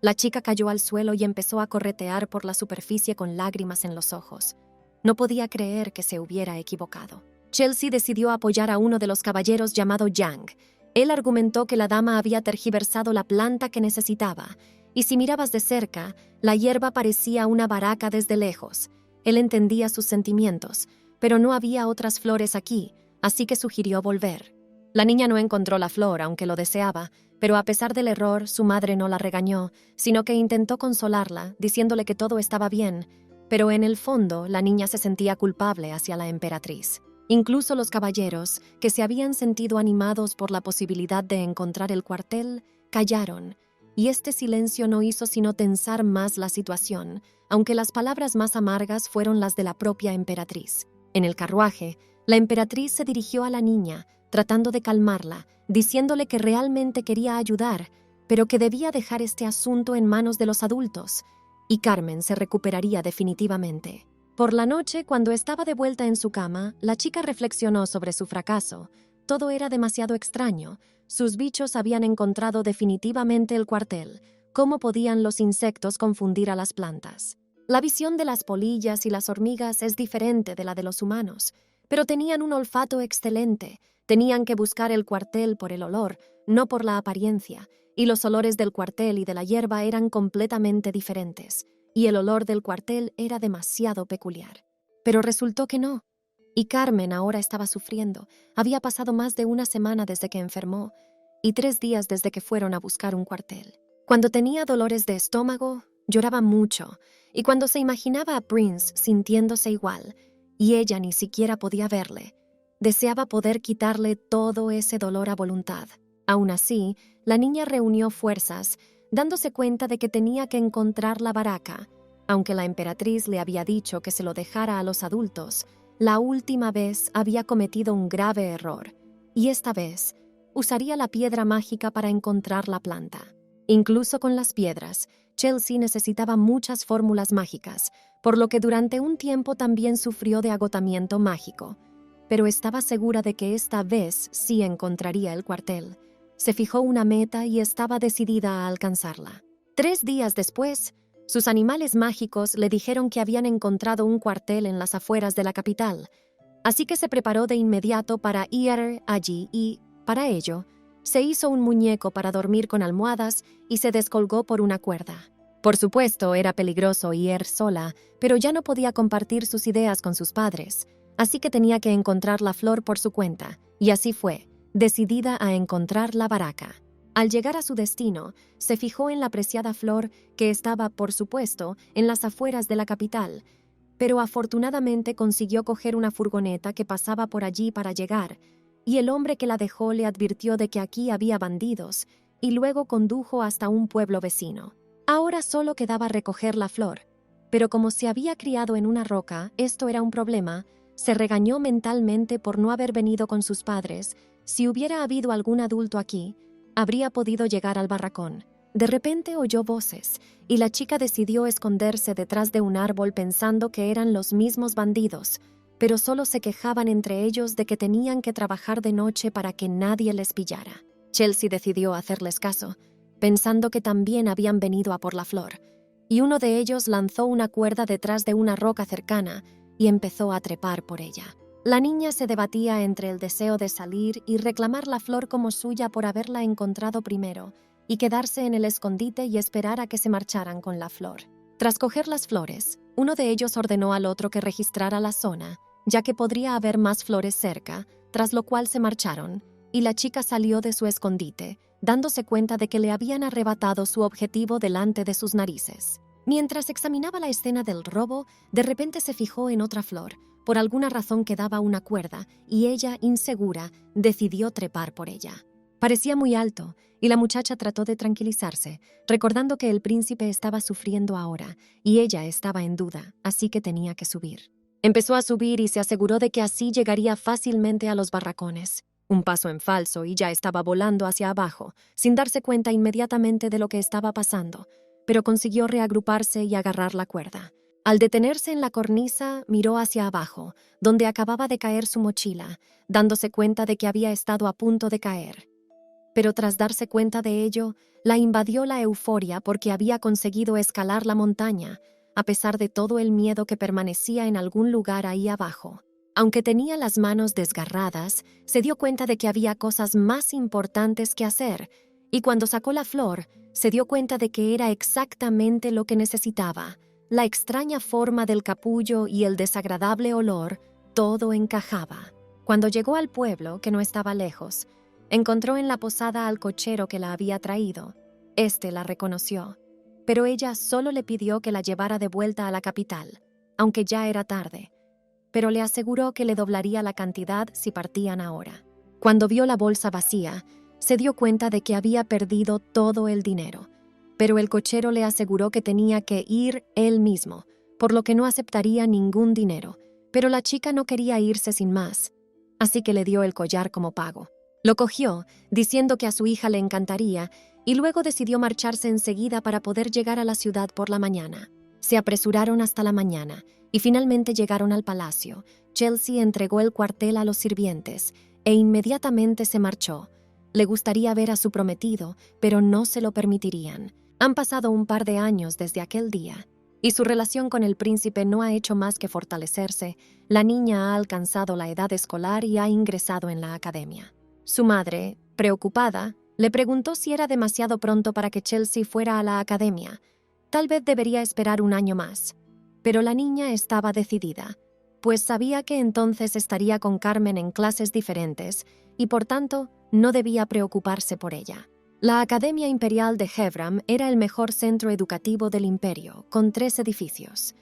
La chica cayó al suelo y empezó a corretear por la superficie con lágrimas en los ojos. No podía creer que se hubiera equivocado. Chelsea decidió apoyar a uno de los caballeros llamado Yang. Él argumentó que la dama había tergiversado la planta que necesitaba, y si mirabas de cerca, la hierba parecía una baraca desde lejos. Él entendía sus sentimientos, pero no había otras flores aquí, así que sugirió volver. La niña no encontró la flor, aunque lo deseaba, pero a pesar del error, su madre no la regañó, sino que intentó consolarla, diciéndole que todo estaba bien, pero en el fondo la niña se sentía culpable hacia la emperatriz. Incluso los caballeros, que se habían sentido animados por la posibilidad de encontrar el cuartel, callaron, y este silencio no hizo sino tensar más la situación, aunque las palabras más amargas fueron las de la propia emperatriz. En el carruaje, la emperatriz se dirigió a la niña, tratando de calmarla, diciéndole que realmente quería ayudar, pero que debía dejar este asunto en manos de los adultos, y Carmen se recuperaría definitivamente. Por la noche, cuando estaba de vuelta en su cama, la chica reflexionó sobre su fracaso. Todo era demasiado extraño. Sus bichos habían encontrado definitivamente el cuartel. ¿Cómo podían los insectos confundir a las plantas? La visión de las polillas y las hormigas es diferente de la de los humanos, pero tenían un olfato excelente. Tenían que buscar el cuartel por el olor, no por la apariencia, y los olores del cuartel y de la hierba eran completamente diferentes, y el olor del cuartel era demasiado peculiar. Pero resultó que no. Y Carmen ahora estaba sufriendo. Había pasado más de una semana desde que enfermó y 3 días desde que fueron a buscar un cuartel. Cuando tenía dolores de estómago, lloraba mucho, y cuando se imaginaba a Prince sintiéndose igual, y ella ni siquiera podía verle, deseaba poder quitarle todo ese dolor a voluntad. Aún así, la niña reunió fuerzas, dándose cuenta de que tenía que encontrar la baraca. Aunque la emperatriz le había dicho que se lo dejara a los adultos, la última vez había cometido un grave error, y esta vez usaría la piedra mágica para encontrar la planta. Incluso con las piedras, Chelsea necesitaba muchas fórmulas mágicas, por lo que durante un tiempo también sufrió de agotamiento mágico. Pero estaba segura de que esta vez sí encontraría el cuartel. Se fijó una meta y estaba decidida a alcanzarla. 3 días después, sus animales mágicos le dijeron que habían encontrado un cuartel en las afueras de la capital, así que se preparó de inmediato para ir allí y, para ello, se hizo un muñeco para dormir con almohadas y se descolgó por una cuerda. Por supuesto, era peligroso ir sola, pero ya no podía compartir sus ideas con sus padres, así que tenía que encontrar la flor por su cuenta, y así fue, decidida a encontrar la baraca. Al llegar a su destino, se fijó en la preciada flor que estaba, por supuesto, en las afueras de la capital, pero afortunadamente consiguió coger una furgoneta que pasaba por allí para llegar, y el hombre que la dejó le advirtió de que aquí había bandidos, y luego condujo hasta un pueblo vecino. Ahora solo quedaba recoger la flor, pero como se había criado en una roca, esto era un problema. Se regañó mentalmente por no haber venido con sus padres. Si hubiera habido algún adulto aquí, habría podido llegar al barracón. De repente oyó voces, y la chica decidió esconderse detrás de un árbol pensando que eran los mismos bandidos, pero solo se quejaban entre ellos de que tenían que trabajar de noche para que nadie les pillara. Chelsea decidió hacerles caso, pensando que también habían venido a por la flor, y uno de ellos lanzó una cuerda detrás de una roca cercana y empezó a trepar por ella. La niña se debatía entre el deseo de salir y reclamar la flor como suya por haberla encontrado primero, y quedarse en el escondite y esperar a que se marcharan con la flor. Tras coger las flores, uno de ellos ordenó al otro que registrara la zona, ya que podría haber más flores cerca, tras lo cual se marcharon, y la chica salió de su escondite, dándose cuenta de que le habían arrebatado su objetivo delante de sus narices. Mientras examinaba la escena del robo, de repente se fijó en otra flor. Por alguna razón quedaba una cuerda, y ella, insegura, decidió trepar por ella. Parecía muy alto, y la muchacha trató de tranquilizarse, recordando que el príncipe estaba sufriendo ahora, y ella estaba en duda, así que tenía que subir. Empezó a subir y se aseguró de que así llegaría fácilmente a los barracones. Un paso en falso y ya estaba volando hacia abajo, sin darse cuenta inmediatamente de lo que estaba pasando, pero consiguió reagruparse y agarrar la cuerda. Al detenerse en la cornisa, miró hacia abajo, donde acababa de caer su mochila, dándose cuenta de que había estado a punto de caer. Pero tras darse cuenta de ello, la invadió la euforia porque había conseguido escalar la montaña, a pesar de todo el miedo que permanecía en algún lugar ahí abajo. Aunque tenía las manos desgarradas, se dio cuenta de que había cosas más importantes que hacer, y cuando sacó la flor, se dio cuenta de que era exactamente lo que necesitaba. La extraña forma del capullo y el desagradable olor, todo encajaba. Cuando llegó al pueblo, que no estaba lejos, encontró en la posada al cochero que la había traído. Este la reconoció, pero ella solo le pidió que la llevara de vuelta a la capital, aunque ya era tarde, pero le aseguró que le doblaría la cantidad si partían ahora. Cuando vio la bolsa vacía, se dio cuenta de que había perdido todo el dinero, pero el cochero le aseguró que tenía que ir él mismo, por lo que no aceptaría ningún dinero, pero la chica no quería irse sin más, así que le dio el collar como pago. Lo cogió, diciendo que a su hija le encantaría, y luego decidió marcharse enseguida para poder llegar a la ciudad por la mañana. Se apresuraron hasta la mañana, y finalmente llegaron al palacio. Chelsea entregó el cuartel a los sirvientes, e inmediatamente se marchó. Le gustaría ver a su prometido, pero no se lo permitirían. Han pasado un par de años desde aquel día, y su relación con el príncipe no ha hecho más que fortalecerse. La niña ha alcanzado la edad escolar y ha ingresado en la academia. Su madre, preocupada, le preguntó si era demasiado pronto para que Chelsea fuera a la academia. Tal vez debería esperar un año más. Pero la niña estaba decidida. pues sabía que entonces estaría con Carmen en clases diferentes y por tanto no debía preocuparse por ella. La Academia Imperial de Hebram era el mejor centro educativo del imperio, con 3 edificios.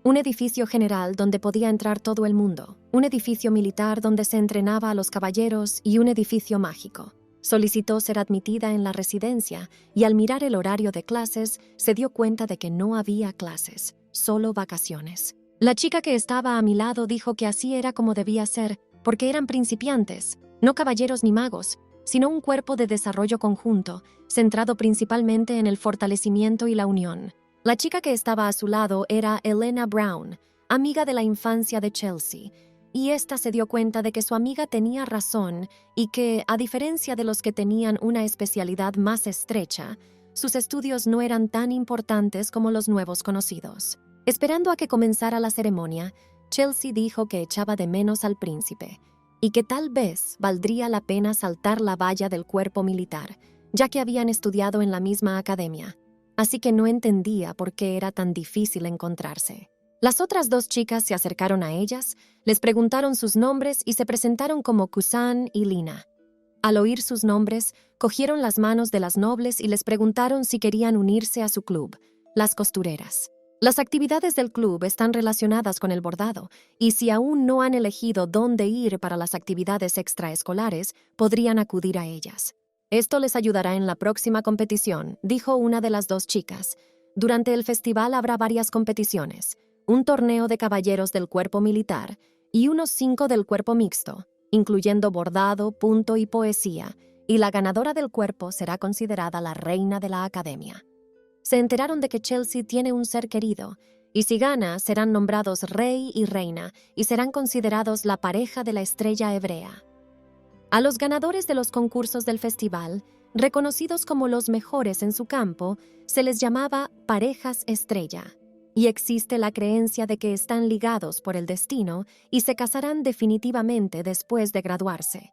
Un edificio general donde podía entrar todo el mundo, un edificio militar donde se entrenaba a los caballeros y un edificio mágico. Solicitó ser admitida en la residencia y al mirar el horario de clases se dio cuenta de que no había clases, solo vacaciones. La chica que estaba a mi lado dijo que así era como debía ser, porque eran principiantes, no caballeros ni magos, sino un cuerpo de desarrollo conjunto, centrado principalmente en el fortalecimiento y la unión. La chica que estaba a su lado era Elena Brown, amiga de la infancia de Chelsea, y ésta se dio cuenta de que su amiga tenía razón y que, a diferencia de los que tenían una especialidad más estrecha, sus estudios no eran tan importantes como los nuevos conocidos. Esperando a que comenzara la ceremonia, Chelsea dijo que echaba de menos al príncipe y que tal vez valdría la pena saltar la valla del cuerpo militar, ya que habían estudiado en la misma academia. Así que no entendía por qué era tan difícil encontrarse. Las otras 2 chicas se acercaron a ellas, les preguntaron sus nombres y se presentaron como Kusan y Lina. Al oír sus nombres, cogieron las manos de las nobles y les preguntaron si querían unirse a su club, las costureras. Las actividades del club están relacionadas con el bordado, y si aún no han elegido dónde ir para las actividades extraescolares, podrían acudir a ellas. Esto les ayudará en la próxima competición, dijo una de las 2 chicas. Durante el festival habrá varias competiciones, un torneo de caballeros del cuerpo militar y unos 5 del cuerpo mixto, incluyendo bordado, punto y poesía, y la ganadora del cuerpo será considerada la reina de la academia. Se enteraron de que Chelsea tiene un ser querido, y si gana serán nombrados rey y reina y serán considerados la pareja de la estrella hebrea. A los ganadores de los concursos del festival, reconocidos como los mejores en su campo, se les llamaba parejas estrella, y existe la creencia de que están ligados por el destino y se casarán definitivamente después de graduarse.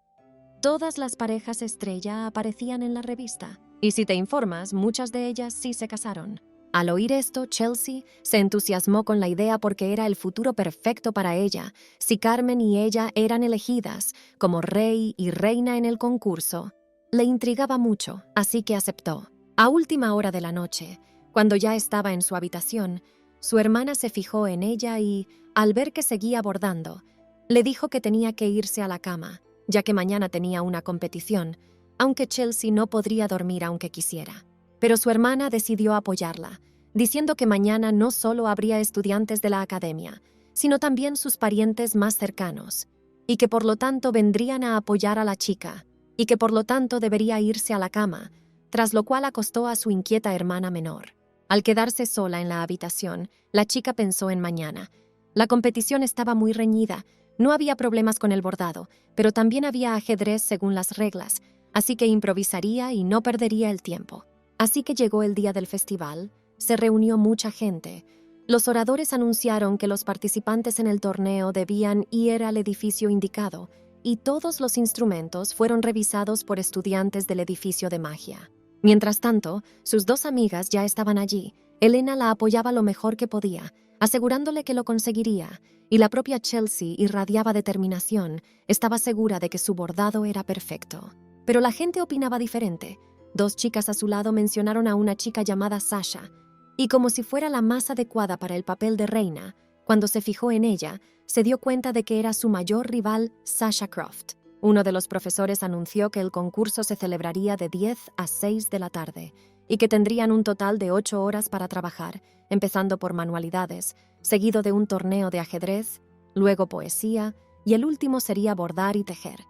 Todas las parejas estrella aparecían en la revista, y si te informas, muchas de ellas sí se casaron. Al oír esto, Chelsea se entusiasmó con la idea porque era el futuro perfecto para ella, si Carmen y ella eran elegidas como rey y reina en el concurso. Le intrigaba mucho, así que aceptó. A última hora de la noche, cuando ya estaba en su habitación, su hermana se fijó en ella y, al ver que seguía bordando, le dijo que tenía que irse a la cama, ya que mañana tenía una competición, aunque Chelsea no podría dormir aunque quisiera. Pero su hermana decidió apoyarla, diciendo que mañana no solo habría estudiantes de la academia, sino también sus parientes más cercanos, y que por lo tanto vendrían a apoyar a la chica, y que por lo tanto debería irse a la cama, tras lo cual acostó a su inquieta hermana menor. Al quedarse sola en la habitación, la chica pensó en mañana. La competición estaba muy reñida, no había problemas con el bordado, pero también había ajedrez según las reglas, así que improvisaría y no perdería el tiempo. Así que llegó el día del festival, se reunió mucha gente. Los oradores anunciaron que los participantes en el torneo debían ir al edificio indicado, y todos los instrumentos fueron revisados por estudiantes del edificio de magia. Mientras tanto, sus 2 amigas ya estaban allí. Elena la apoyaba lo mejor que podía, asegurándole que lo conseguiría, y la propia Chelsea irradiaba determinación, estaba segura de que su bordado era perfecto. Pero la gente opinaba diferente. 2 chicas a su lado mencionaron a una chica llamada Sasha, y como si fuera la más adecuada para el papel de reina, cuando se fijó en ella, se dio cuenta de que era su mayor rival, Sasha Croft. Uno de los profesores anunció que el concurso se celebraría de 10 a 6 de la tarde y que tendrían un total de 8 horas para trabajar, empezando por manualidades, seguido de un torneo de ajedrez, luego poesía y el último sería bordar y tejer,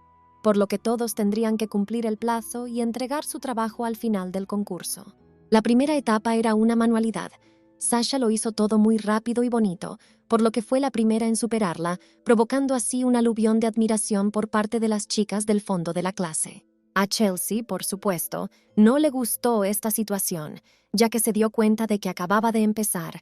por lo que todos tendrían que cumplir el plazo y entregar su trabajo al final del concurso. La primera etapa era una manualidad. Sasha lo hizo todo muy rápido y bonito, por lo que fue la primera en superarla, provocando así un aluvión de admiración por parte de las chicas del fondo de la clase. A Chelsea, por supuesto, no le gustó esta situación, ya que se dio cuenta de que acababa de empezar,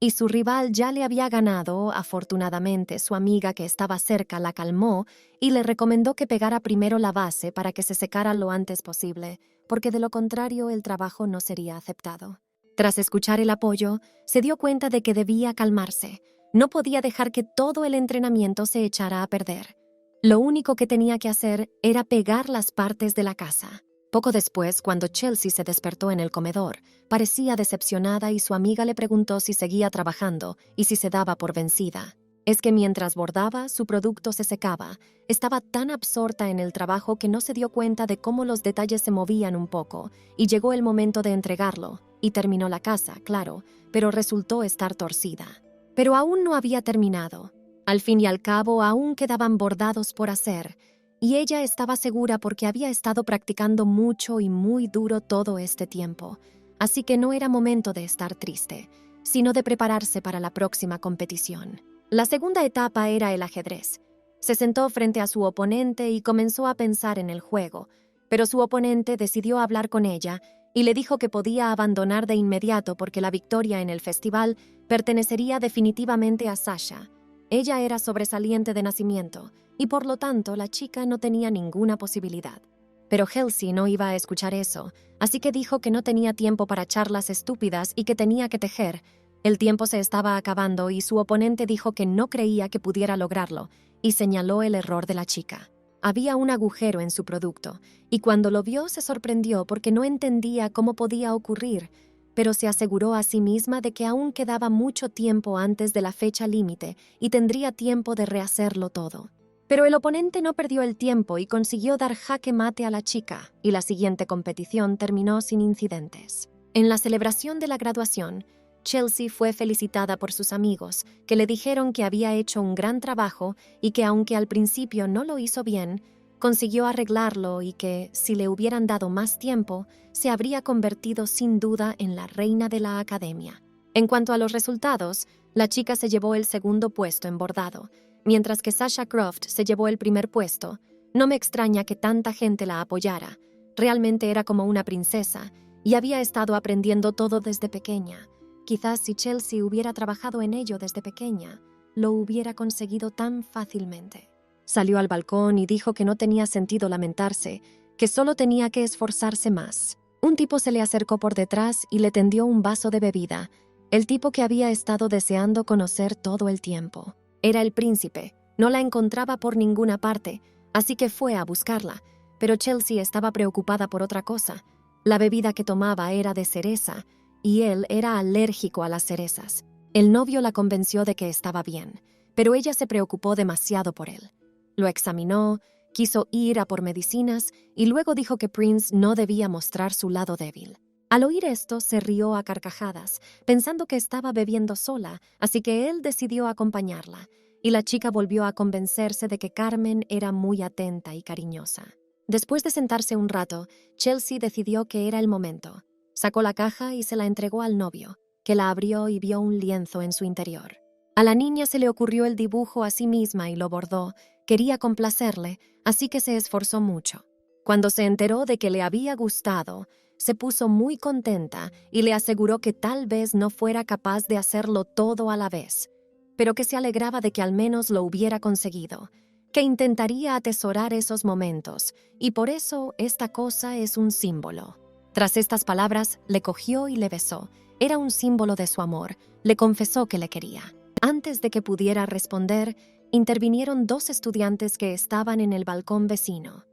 y su rival ya le había ganado. Afortunadamente, su amiga que estaba cerca la calmó y le recomendó que pegara primero la base para que se secara lo antes posible, porque de lo contrario el trabajo no sería aceptado. Tras escuchar el apoyo, se dio cuenta de que debía calmarse. No podía dejar que todo el entrenamiento se echara a perder. Lo único que tenía que hacer era pegar las partes de la casa. Poco después, cuando Chelsea se despertó en el comedor, parecía decepcionada y su amiga le preguntó si seguía trabajando y si se daba por vencida. Es que mientras bordaba, su producto se secaba. Estaba tan absorta en el trabajo que no se dio cuenta de cómo los detalles se movían un poco, y llegó el momento de entregarlo, y terminó la casa, claro, pero resultó estar torcida. Pero aún no había terminado. Al fin y al cabo, aún quedaban bordados por hacer, y ella estaba segura porque había estado practicando mucho y muy duro todo este tiempo. Así que no era momento de estar triste, sino de prepararse para la próxima competición. La segunda etapa era el ajedrez. Se sentó frente a su oponente y comenzó a pensar en el juego, pero su oponente decidió hablar con ella y le dijo que podía abandonar de inmediato porque la victoria en el festival pertenecería definitivamente a Sasha. Ella era sobresaliente de nacimiento y por lo tanto la chica no tenía ninguna posibilidad. Pero Halsey no iba a escuchar eso, así que dijo que no tenía tiempo para charlas estúpidas y que tenía que tejer. El tiempo se estaba acabando y su oponente dijo que no creía que pudiera lograrlo y señaló el error de la chica. Había un agujero en su producto y cuando lo vio se sorprendió porque no entendía cómo podía ocurrir, pero se aseguró a sí misma de que aún quedaba mucho tiempo antes de la fecha límite y tendría tiempo de rehacerlo todo. Pero el oponente no perdió el tiempo y consiguió dar jaque mate a la chica, y la siguiente competición terminó sin incidentes. En la celebración de la graduación, Chelsea fue felicitada por sus amigos, que le dijeron que había hecho un gran trabajo y que aunque al principio no lo hizo bien, consiguió arreglarlo y que, si le hubieran dado más tiempo, se habría convertido sin duda en la reina de la academia. En cuanto a los resultados, la chica se llevó el segundo puesto en bordado, mientras que Sasha Croft se llevó el primer puesto. No me extraña que tanta gente la apoyara. Realmente era como una princesa y había estado aprendiendo todo desde pequeña. Quizás si Chelsea hubiera trabajado en ello desde pequeña, lo hubiera conseguido tan fácilmente. Salió al balcón y dijo que no tenía sentido lamentarse, que solo tenía que esforzarse más. Un tipo se le acercó por detrás y le tendió un vaso de bebida, el tipo que había estado deseando conocer todo el tiempo. Era el príncipe, no la encontraba por ninguna parte, así que fue a buscarla, pero Chelsea estaba preocupada por otra cosa. La bebida que tomaba era de cereza, y él era alérgico a las cerezas. El novio la convenció de que estaba bien, pero ella se preocupó demasiado por él. Lo examinó, quiso ir a por medicinas y luego dijo que Prince no debía mostrar su lado débil. Al oír esto, se rió a carcajadas, pensando que estaba bebiendo sola, así que él decidió acompañarla, y la chica volvió a convencerse de que Carmen era muy atenta y cariñosa. Después de sentarse un rato, Chelsea decidió que era el momento. Sacó la caja y se la entregó al novio, que la abrió y vio un lienzo en su interior. A la niña se le ocurrió el dibujo a sí misma y lo bordó. Quería complacerle, así que se esforzó mucho. Cuando se enteró de que le había gustado, se puso muy contenta y le aseguró que tal vez no fuera capaz de hacerlo todo a la vez, pero que se alegraba de que al menos lo hubiera conseguido, que intentaría atesorar esos momentos, y por eso esta cosa es un símbolo. Tras estas palabras, le cogió y le besó. Era un símbolo de su amor. Le confesó que le quería. Antes de que pudiera responder, intervinieron 2 estudiantes que estaban en el balcón vecino.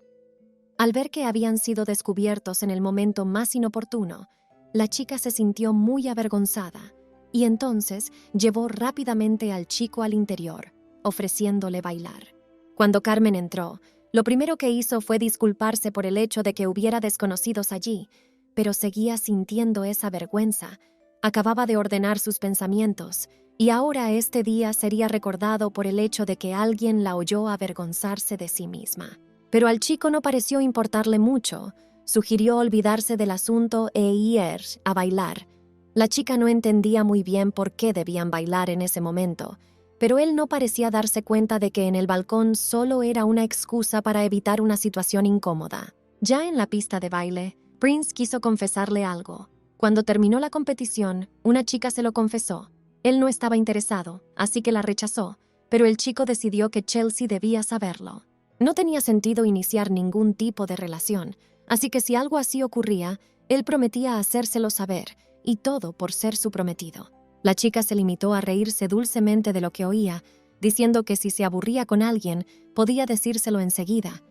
Al ver que habían sido descubiertos en el momento más inoportuno, la chica se sintió muy avergonzada y entonces llevó rápidamente al chico al interior, ofreciéndole bailar. Cuando Carmen entró, lo primero que hizo fue disculparse por el hecho de que hubiera desconocidos allí, pero seguía sintiendo esa vergüenza. Acababa de ordenar sus pensamientos, y ahora este día sería recordado por el hecho de que alguien la oyó avergonzarse de sí misma. Pero al chico no pareció importarle mucho. Sugirió olvidarse del asunto e ir a bailar. La chica no entendía muy bien por qué debían bailar en ese momento, pero él no parecía darse cuenta de que en el balcón solo era una excusa para evitar una situación incómoda. Ya en la pista de baile, Prince quiso confesarle algo. Cuando terminó la competición, una chica se lo confesó. Él no estaba interesado, así que la rechazó, pero el chico decidió que Chelsea debía saberlo. No tenía sentido iniciar ningún tipo de relación, así que si algo así ocurría, él prometía hacérselo saber, y todo por ser su prometido. La chica se limitó a reírse dulcemente de lo que oía, diciendo que si se aburría con alguien, podía decírselo enseguida,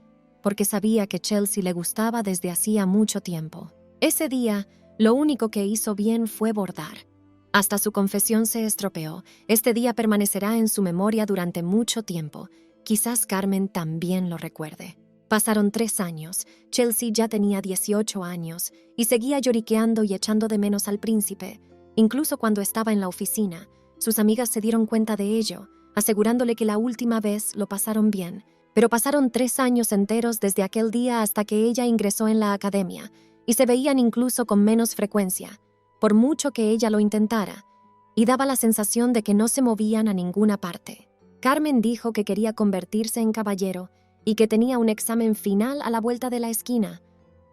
porque sabía que Chelsea le gustaba desde hacía mucho tiempo. Ese día, lo único que hizo bien fue bordar. Hasta su confesión se estropeó. Este día permanecerá en su memoria durante mucho tiempo. Quizás Carmen también lo recuerde. Pasaron 3 años. Chelsea ya tenía 18 años y seguía lloriqueando y echando de menos al príncipe. Incluso cuando estaba en la oficina, sus amigas se dieron cuenta de ello, asegurándole que la última vez lo pasaron bien. Pero pasaron 3 años enteros desde aquel día hasta que ella ingresó en la academia, y se veían incluso con menos frecuencia, por mucho que ella lo intentara, y daba la sensación de que no se movían a ninguna parte. Carmen dijo que quería convertirse en caballero y que tenía un examen final a la vuelta de la esquina,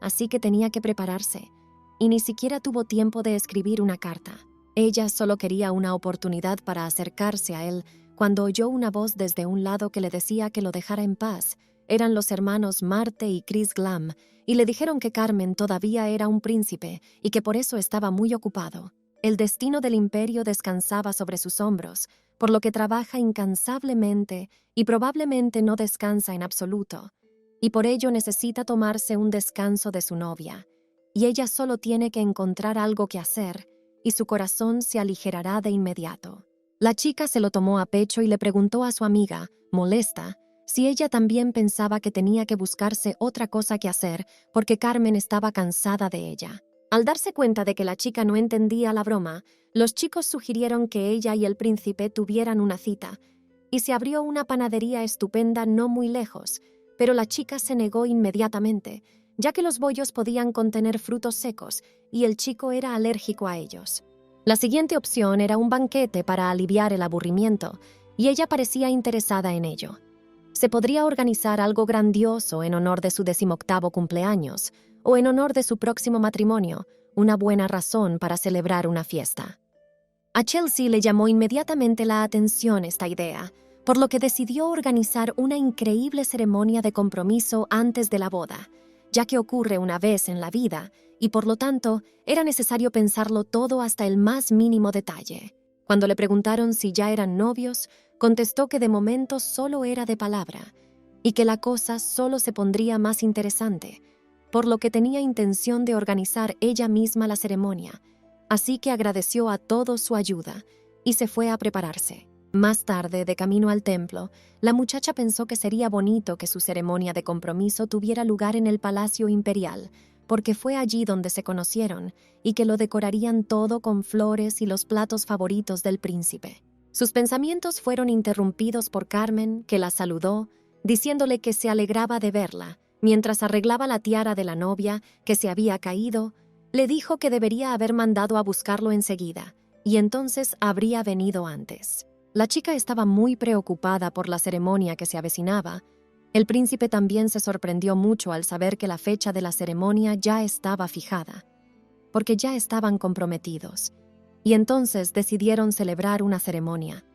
así que tenía que prepararse, y ni siquiera tuvo tiempo de escribir una carta. Ella solo quería una oportunidad para acercarse a él cuando oyó una voz desde un lado que le decía que lo dejara en paz. Eran los hermanos Marte y Chris Glam, y le dijeron que Carmen todavía era un príncipe y que por eso estaba muy ocupado. El destino del imperio descansaba sobre sus hombros, por lo que trabaja incansablemente y probablemente no descansa en absoluto, y por ello necesita tomarse un descanso de su novia, y ella solo tiene que encontrar algo que hacer, y su corazón se aligerará de inmediato. La chica se lo tomó a pecho y le preguntó a su amiga, molesta, si ella también pensaba que tenía que buscarse otra cosa que hacer porque Carmen estaba cansada de ella. Al darse cuenta de que la chica no entendía la broma, los chicos sugirieron que ella y el príncipe tuvieran una cita, y se abrió una panadería estupenda no muy lejos, pero la chica se negó inmediatamente, ya que los bollos podían contener frutos secos y el chico era alérgico a ellos. La siguiente opción era un banquete para aliviar el aburrimiento, y ella parecía interesada en ello. Se podría organizar algo grandioso en honor de su 18º cumpleaños o en honor de su próximo matrimonio, una buena razón para celebrar una fiesta. A Chelsea le llamó inmediatamente la atención esta idea, por lo que decidió organizar una increíble ceremonia de compromiso antes de la boda, ya que ocurre una vez en la vida y por lo tanto era necesario pensarlo todo hasta el más mínimo detalle. Cuando le preguntaron si ya eran novios, contestó que de momento solo era de palabra y que la cosa solo se pondría más interesante, por lo que tenía intención de organizar ella misma la ceremonia, así que agradeció a todos su ayuda y se fue a prepararse. Más tarde, de camino al templo, la muchacha pensó que sería bonito que su ceremonia de compromiso tuviera lugar en el Palacio Imperial, porque fue allí donde se conocieron y que lo decorarían todo con flores y los platos favoritos del príncipe. Sus pensamientos fueron interrumpidos por Carmen, que la saludó, diciéndole que se alegraba de verla. Mientras arreglaba la tiara de la novia, que se había caído, le dijo que debería haber mandado a buscarlo enseguida, y entonces habría venido antes. La chica estaba muy preocupada por la ceremonia que se avecinaba. El príncipe también se sorprendió mucho al saber que la fecha de la ceremonia ya estaba fijada, porque ya estaban comprometidos, y entonces decidieron celebrar una ceremonia.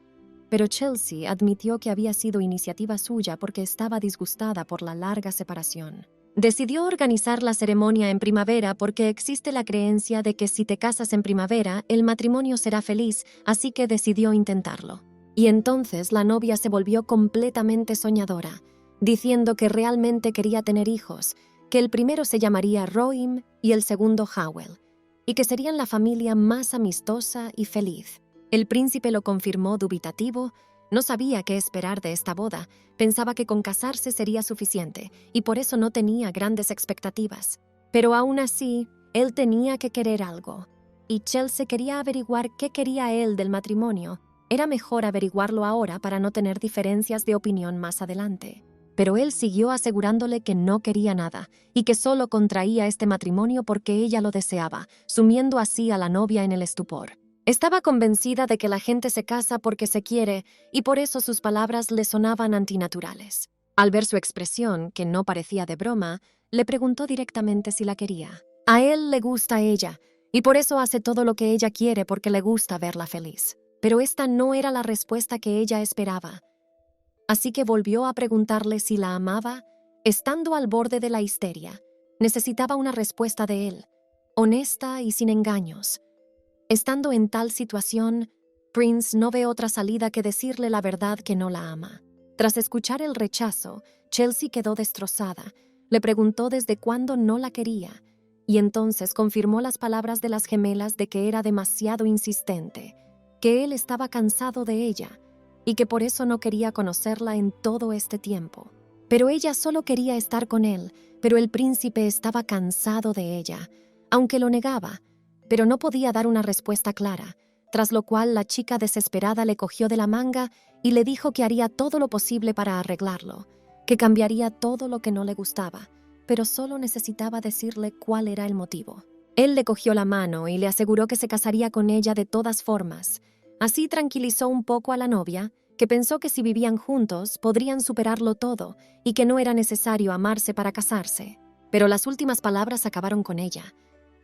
Pero Chelsea admitió que había sido iniciativa suya porque estaba disgustada por la larga separación. Decidió organizar la ceremonia en primavera porque existe la creencia de que si te casas en primavera, el matrimonio será feliz, así que decidió intentarlo. Y entonces la novia se volvió completamente soñadora, diciendo que realmente quería tener hijos, que el primero se llamaría Roim y el segundo Howell, y que serían la familia más amistosa y feliz. El príncipe lo confirmó dubitativo, no sabía qué esperar de esta boda, pensaba que con casarse sería suficiente, y por eso no tenía grandes expectativas. Pero aún así, él tenía que querer algo, y Chelsea quería averiguar qué quería él del matrimonio. Era mejor averiguarlo ahora para no tener diferencias de opinión más adelante. Pero él siguió asegurándole que no quería nada y que solo contraía este matrimonio porque ella lo deseaba, sumiendo así a la novia en el estupor. Estaba convencida de que la gente se casa porque se quiere y por eso sus palabras le sonaban antinaturales. Al ver su expresión, que no parecía de broma, le preguntó directamente si la quería. A él le gusta ella y por eso hace todo lo que ella quiere porque le gusta verla feliz. Pero esta no era la respuesta que ella esperaba. Así que volvió a preguntarle si la amaba, estando al borde de la histeria. Necesitaba una respuesta de él, honesta y sin engaños. Estando en tal situación, Prince no ve otra salida que decirle la verdad que no la ama. Tras escuchar el rechazo, Chelsea quedó destrozada. Le preguntó desde cuándo no la quería, y entonces confirmó las palabras de las gemelas de que era demasiado insistente, que él estaba cansado de ella, y que por eso no quería conocerla en todo este tiempo. Pero ella solo quería estar con él, pero el príncipe estaba cansado de ella, aunque lo negaba, pero no podía dar una respuesta clara, tras lo cual la chica desesperada le cogió de la manga y le dijo que haría todo lo posible para arreglarlo, que cambiaría todo lo que no le gustaba, pero solo necesitaba decirle cuál era el motivo. Él le cogió la mano y le aseguró que se casaría con ella de todas formas. Así tranquilizó un poco a la novia, que pensó que si vivían juntos podrían superarlo todo y que no era necesario amarse para casarse. Pero las últimas palabras acabaron con ella.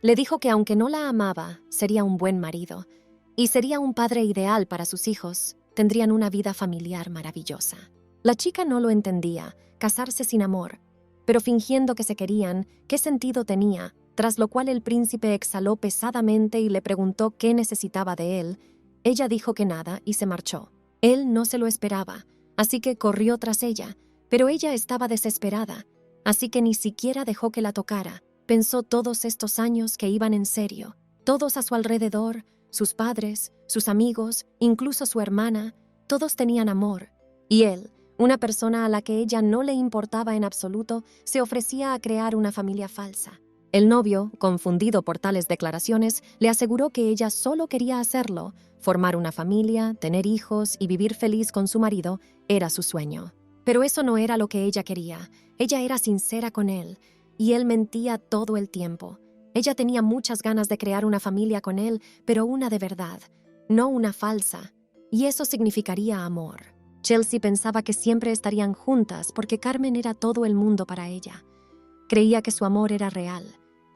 Le dijo que aunque no la amaba, sería un buen marido y sería un padre ideal para sus hijos. Tendrían una vida familiar maravillosa. La chica no lo entendía, casarse sin amor, pero fingiendo que se querían, ¿qué sentido tenía? Tras lo cual el príncipe exhaló pesadamente y le preguntó qué necesitaba de él. Ella dijo que nada y se marchó. Él no se lo esperaba, así que corrió tras ella, pero ella estaba desesperada, así que ni siquiera dejó que la tocara. Pensó todos estos años que iban en serio, todos a su alrededor, sus padres, sus amigos, incluso su hermana, todos tenían amor, y él, una persona a la que ella no le importaba en absoluto, se ofrecía a crear una familia falsa. El novio, confundido por tales declaraciones, le aseguró que ella solo quería hacerlo. Formar una familia, tener hijos y vivir feliz con su marido era su sueño. Pero eso no era lo que ella quería. Ella era sincera con él, y él mentía todo el tiempo. Ella tenía muchas ganas de crear una familia con él, pero una de verdad, no una falsa. Y eso significaría amor. Chelsea pensaba que siempre estarían juntas porque Carmen era todo el mundo para ella. Creía que su amor era real,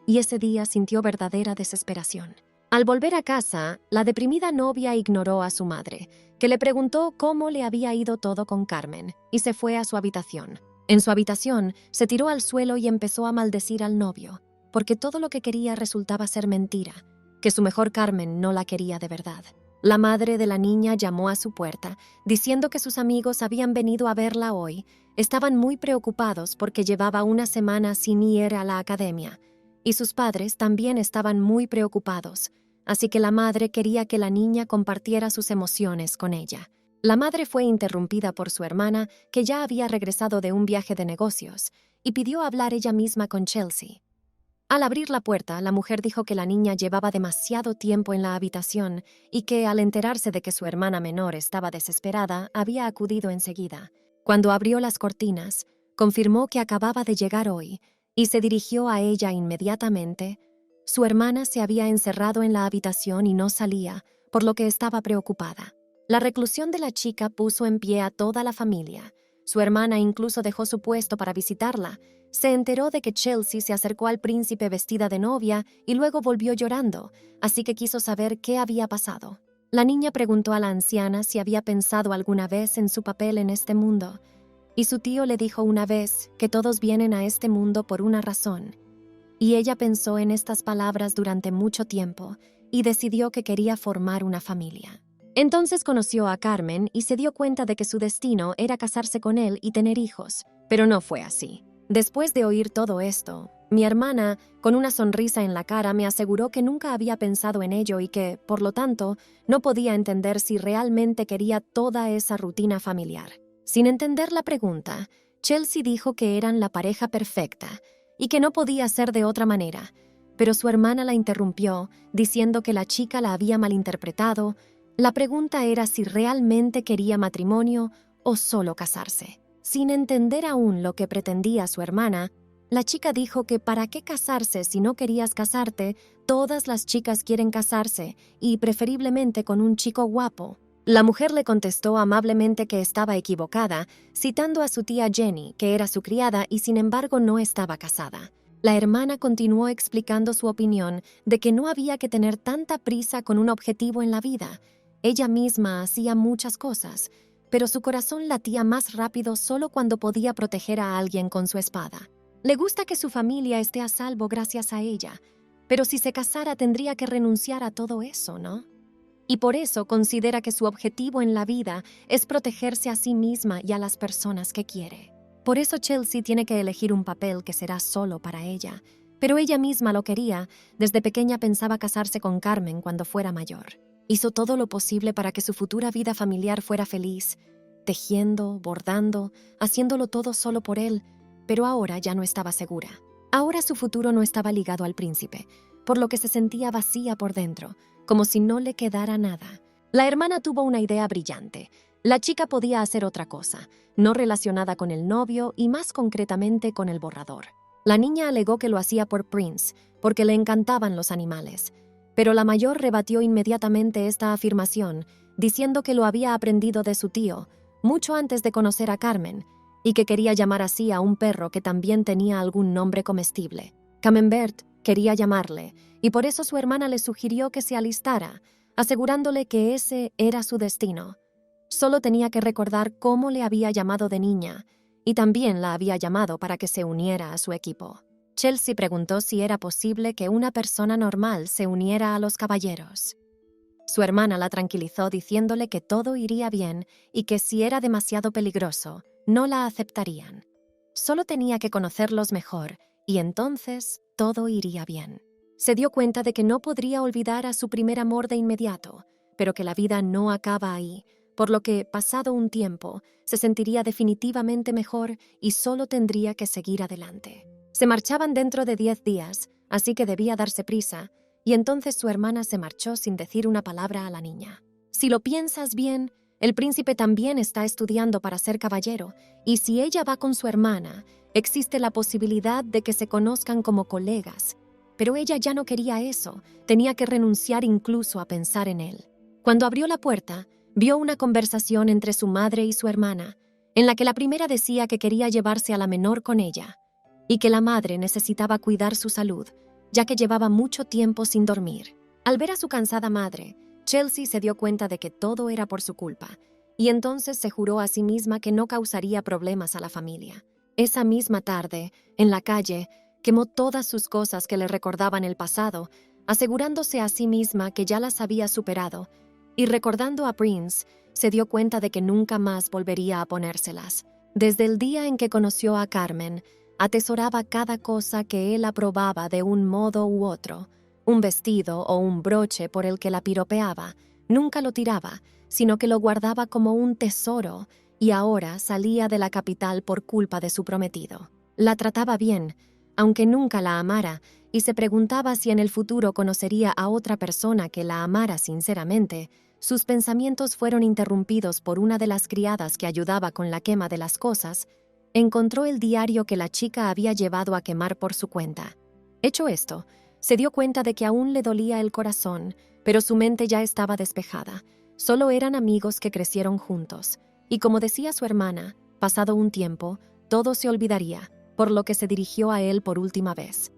y ese día sintió verdadera desesperación. Al volver a casa, la deprimida novia ignoró a su madre, que le preguntó cómo le había ido todo con Carmen, y se fue a su habitación. En su habitación, se tiró al suelo y empezó a maldecir al novio, porque todo lo que quería resultaba ser mentira, que su mejor Carmen no la quería de verdad. La madre de la niña llamó a su puerta, diciendo que sus amigos habían venido a verla hoy. Estaban muy preocupados porque llevaba una semana sin ir a la academia, y sus padres también estaban muy preocupados, así que la madre quería que la niña compartiera sus emociones con ella. La madre fue interrumpida por su hermana, que ya había regresado de un viaje de negocios, y pidió hablar ella misma con Chelsea. Al abrir la puerta, la mujer dijo que la niña llevaba demasiado tiempo en la habitación y que, al enterarse de que su hermana menor estaba desesperada, había acudido enseguida. Cuando abrió las cortinas, confirmó que acababa de llegar hoy y se dirigió a ella inmediatamente. Su hermana se había encerrado en la habitación y no salía, por lo que estaba preocupada. La reclusión de la chica puso en pie a toda la familia. Su hermana incluso dejó su puesto para visitarla. Se enteró de que Chelsea se acercó al príncipe vestida de novia y luego volvió llorando, así que quiso saber qué había pasado. La niña preguntó a la anciana si había pensado alguna vez en su papel en este mundo, y su tío le dijo una vez que todos vienen a este mundo por una razón. Y ella pensó en estas palabras durante mucho tiempo y decidió que quería formar una familia. Entonces conoció a Carmen y se dio cuenta de que su destino era casarse con él y tener hijos, pero no fue así. Después de oír todo esto, mi hermana, con una sonrisa en la cara, me aseguró que nunca había pensado en ello y que, por lo tanto, no podía entender si realmente quería toda esa rutina familiar. Sin entender la pregunta, Chelsea dijo que eran la pareja perfecta y que no podía ser de otra manera, pero su hermana la interrumpió, diciendo que la chica la había malinterpretado. La pregunta era si realmente quería matrimonio o solo casarse. Sin entender aún lo que pretendía su hermana, la chica dijo que ¿para qué casarse si no querías casarte? Todas las chicas quieren casarse, y preferiblemente con un chico guapo. La mujer le contestó amablemente que estaba equivocada, citando a su tía Jenny, que era su criada y sin embargo no estaba casada. La hermana continuó explicando su opinión de que no había que tener tanta prisa con un objetivo en la vida. Ella misma hacía muchas cosas, pero su corazón latía más rápido solo cuando podía proteger a alguien con su espada. Le gusta que su familia esté a salvo gracias a ella, Pero si se casara tendría que renunciar a todo eso, ¿no? Y por eso considera que su objetivo en la vida es protegerse a sí misma y a las personas que quiere. Por eso Chelsea tiene que elegir un papel que será solo para ella. Pero ella misma lo quería. Desde pequeña pensaba casarse con Carmen cuando fuera mayor. Hizo todo lo posible para que su futura vida familiar fuera feliz, tejiendo, bordando, haciéndolo todo solo por él, pero ahora ya no estaba segura. Ahora su futuro no estaba ligado al príncipe, por lo que se sentía vacía por dentro, como si no le quedara nada. La hermana tuvo una idea brillante. La chica podía hacer otra cosa, no relacionada con el novio y más concretamente con el borrador. La niña alegó que lo hacía por Prince, porque le encantaban los animales. Pero la mayor rebatió inmediatamente esta afirmación, diciendo que lo había aprendido de su tío, mucho antes de conocer a Carmen, y que quería llamar así a un perro que también tenía algún nombre comestible. Camembert quería llamarle, y por eso su hermana le sugirió que se alistara, asegurándole que ese era su destino. Solo tenía que recordar cómo le había llamado de niña, y también la había llamado para que se uniera a su equipo. Chelsea preguntó si era posible que una persona normal se uniera a los caballeros. Su hermana la tranquilizó diciéndole que todo iría bien y que si era demasiado peligroso, no la aceptarían. Solo tenía que conocerlos mejor y entonces todo iría bien. Se dio cuenta de que no podría olvidar a su primer amor de inmediato, pero que la vida no acaba ahí, por lo que, pasado un tiempo, se sentiría definitivamente mejor y solo tendría que seguir adelante. Se marchaban dentro de 10 días, así que debía darse prisa, y entonces su hermana se marchó sin decir una palabra a la niña. Si lo piensas bien, el príncipe también está estudiando para ser caballero, y si ella va con su hermana, existe la posibilidad de que se conozcan como colegas. Pero ella ya no quería eso, tenía que renunciar incluso a pensar en él. Cuando abrió la puerta, vio una conversación entre su madre y su hermana, en la que la primera decía que quería llevarse a la menor con ella, y que la madre necesitaba cuidar su salud, ya que llevaba mucho tiempo sin dormir. Al ver a su cansada madre, Chelsea se dio cuenta de que todo era por su culpa, y entonces se juró a sí misma que no causaría problemas a la familia. Esa misma tarde, en la calle, quemó todas sus cosas que le recordaban el pasado, asegurándose a sí misma que ya las había superado, y recordando a Prince, se dio cuenta de que nunca más volvería a ponérselas. Desde el día en que conoció a Carmen, atesoraba cada cosa que él aprobaba de un modo u otro. Un vestido o un broche por el que la piropeaba, nunca lo tiraba, sino que lo guardaba como un tesoro, y ahora salía de la capital por culpa de su prometido. La trataba bien, aunque nunca la amara, y se preguntaba si en el futuro conocería a otra persona que la amara sinceramente. Sus pensamientos fueron interrumpidos por una de las criadas que ayudaba con la quema de las cosas. Encontró el diario que la chica había llevado a quemar por su cuenta. Hecho esto, se dio cuenta de que aún le dolía el corazón, pero su mente ya estaba despejada. Solo eran amigos que crecieron juntos, y como decía su hermana, pasado un tiempo, todo se olvidaría, por lo que se dirigió a él por última vez.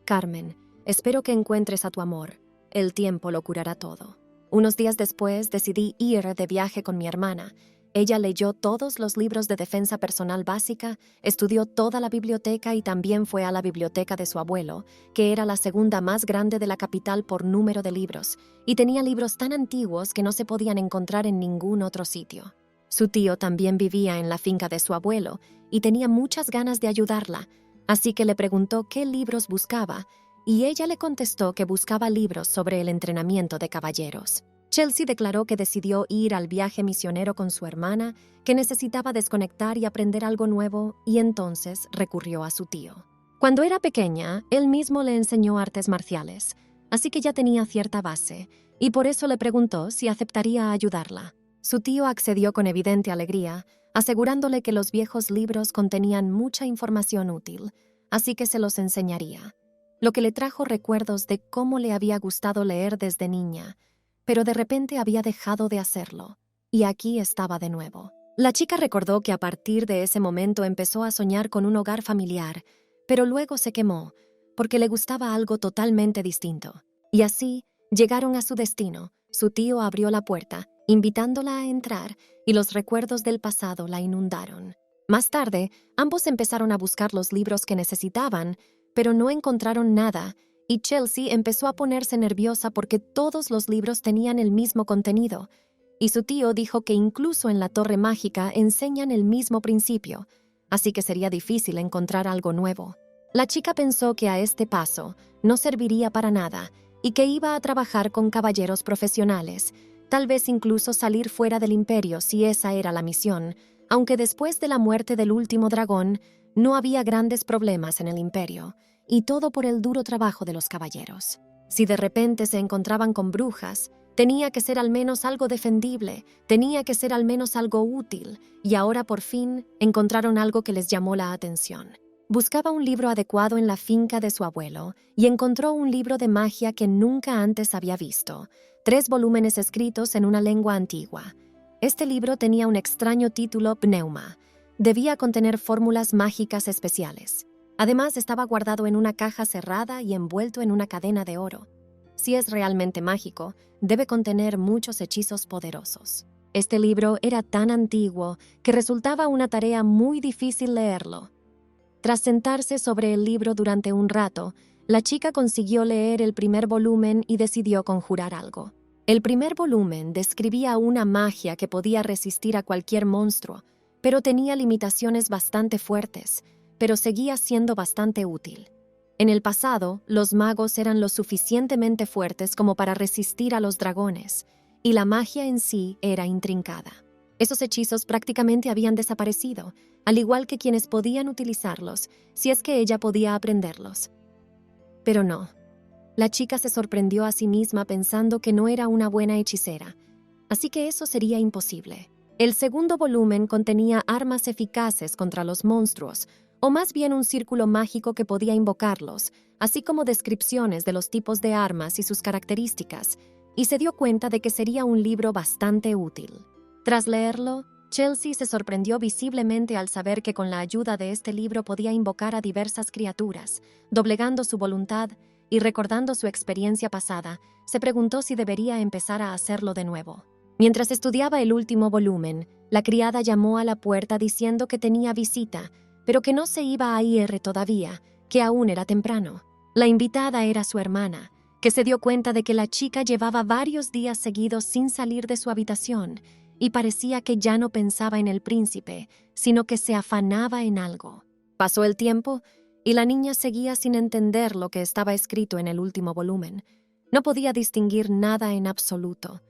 Carmen, espero que encuentres a tu amor. El tiempo lo curará todo. Unos días después decidí ir de viaje con mi hermana. Ella leyó todos los libros de defensa personal básica, estudió toda la biblioteca y también fue a la biblioteca de su abuelo, que era la segunda más grande de la capital por número de libros, y tenía libros tan antiguos que no se podían encontrar en ningún otro sitio. Su tío también vivía en la finca de su abuelo y tenía muchas ganas de ayudarla, así que le preguntó qué libros buscaba, y ella le contestó que buscaba libros sobre el entrenamiento de caballeros. Chelsea declaró que decidió ir al viaje misionero con su hermana, que necesitaba desconectar y aprender algo nuevo, y entonces recurrió a su tío. Cuando era pequeña, él mismo le enseñó artes marciales, así que ya tenía cierta base, y por eso le preguntó si aceptaría ayudarla. Su tío accedió con evidente alegría, asegurándole que los viejos libros contenían mucha información útil, así que se los enseñaría, lo que le trajo recuerdos de cómo le había gustado leer desde niña, pero de repente había dejado de hacerlo, y aquí estaba de nuevo. La chica recordó que a partir de ese momento empezó a soñar con un hogar familiar, pero luego se quemó, porque le gustaba algo totalmente distinto. Y así llegaron a su destino. Su tío abrió la puerta, invitándola a entrar, y los recuerdos del pasado la inundaron. Más tarde, ambos empezaron a buscar los libros que necesitaban, pero no encontraron nada, y Chelsea empezó a ponerse nerviosa porque todos los libros tenían el mismo contenido, y su tío dijo que incluso en la Torre Mágica enseñan el mismo principio, así que sería difícil encontrar algo nuevo. La chica pensó que a este paso no serviría para nada y que iba a trabajar con caballeros profesionales, tal vez incluso salir fuera del imperio si esa era la misión, aunque después de la muerte del último dragón no había grandes problemas en el imperio, y todo por el duro trabajo de los caballeros. Si de repente se encontraban con brujas, tenía que ser al menos algo defendible, tenía que ser al menos algo útil, y ahora por fin encontraron algo que les llamó la atención. Buscaba un libro adecuado en la finca de su abuelo y encontró un libro de magia que nunca antes había visto, 3 volúmenes escritos en una lengua antigua. Este libro tenía un extraño título Pneuma. Debía contener fórmulas mágicas especiales. Además, estaba guardado en una caja cerrada y envuelto en una cadena de oro. Si es realmente mágico, debe contener muchos hechizos poderosos. Este libro era tan antiguo que resultaba una tarea muy difícil leerlo. Tras sentarse sobre el libro durante un rato, la chica consiguió leer el primer volumen y decidió conjurar algo. El primer volumen describía una magia que podía resistir a cualquier monstruo, pero tenía limitaciones bastante fuertes, pero seguía siendo bastante útil. En el pasado, los magos eran lo suficientemente fuertes como para resistir a los dragones, y la magia en sí era intrincada. Esos hechizos prácticamente habían desaparecido, al igual que quienes podían utilizarlos, si es que ella podía aprenderlos. Pero no. La chica se sorprendió a sí misma pensando que no era una buena hechicera, así que eso sería imposible. El segundo volumen contenía armas eficaces contra los monstruos, o más bien un círculo mágico que podía invocarlos, así como descripciones de los tipos de armas y sus características, y se dio cuenta de que sería un libro bastante útil. Tras leerlo, Chelsea se sorprendió visiblemente al saber que con la ayuda de este libro podía invocar a diversas criaturas, doblegando su voluntad y recordando su experiencia pasada, se preguntó si debería empezar a hacerlo de nuevo. Mientras estudiaba el último volumen, la criada llamó a la puerta diciendo que tenía visita, pero que no se iba a ir todavía, que aún era temprano. La invitada era su hermana, que se dio cuenta de que la chica llevaba varios días seguidos sin salir de su habitación y parecía que ya no pensaba en el príncipe, sino que se afanaba en algo. Pasó el tiempo y la niña seguía sin entender lo que estaba escrito en el último volumen. No podía distinguir nada en absoluto.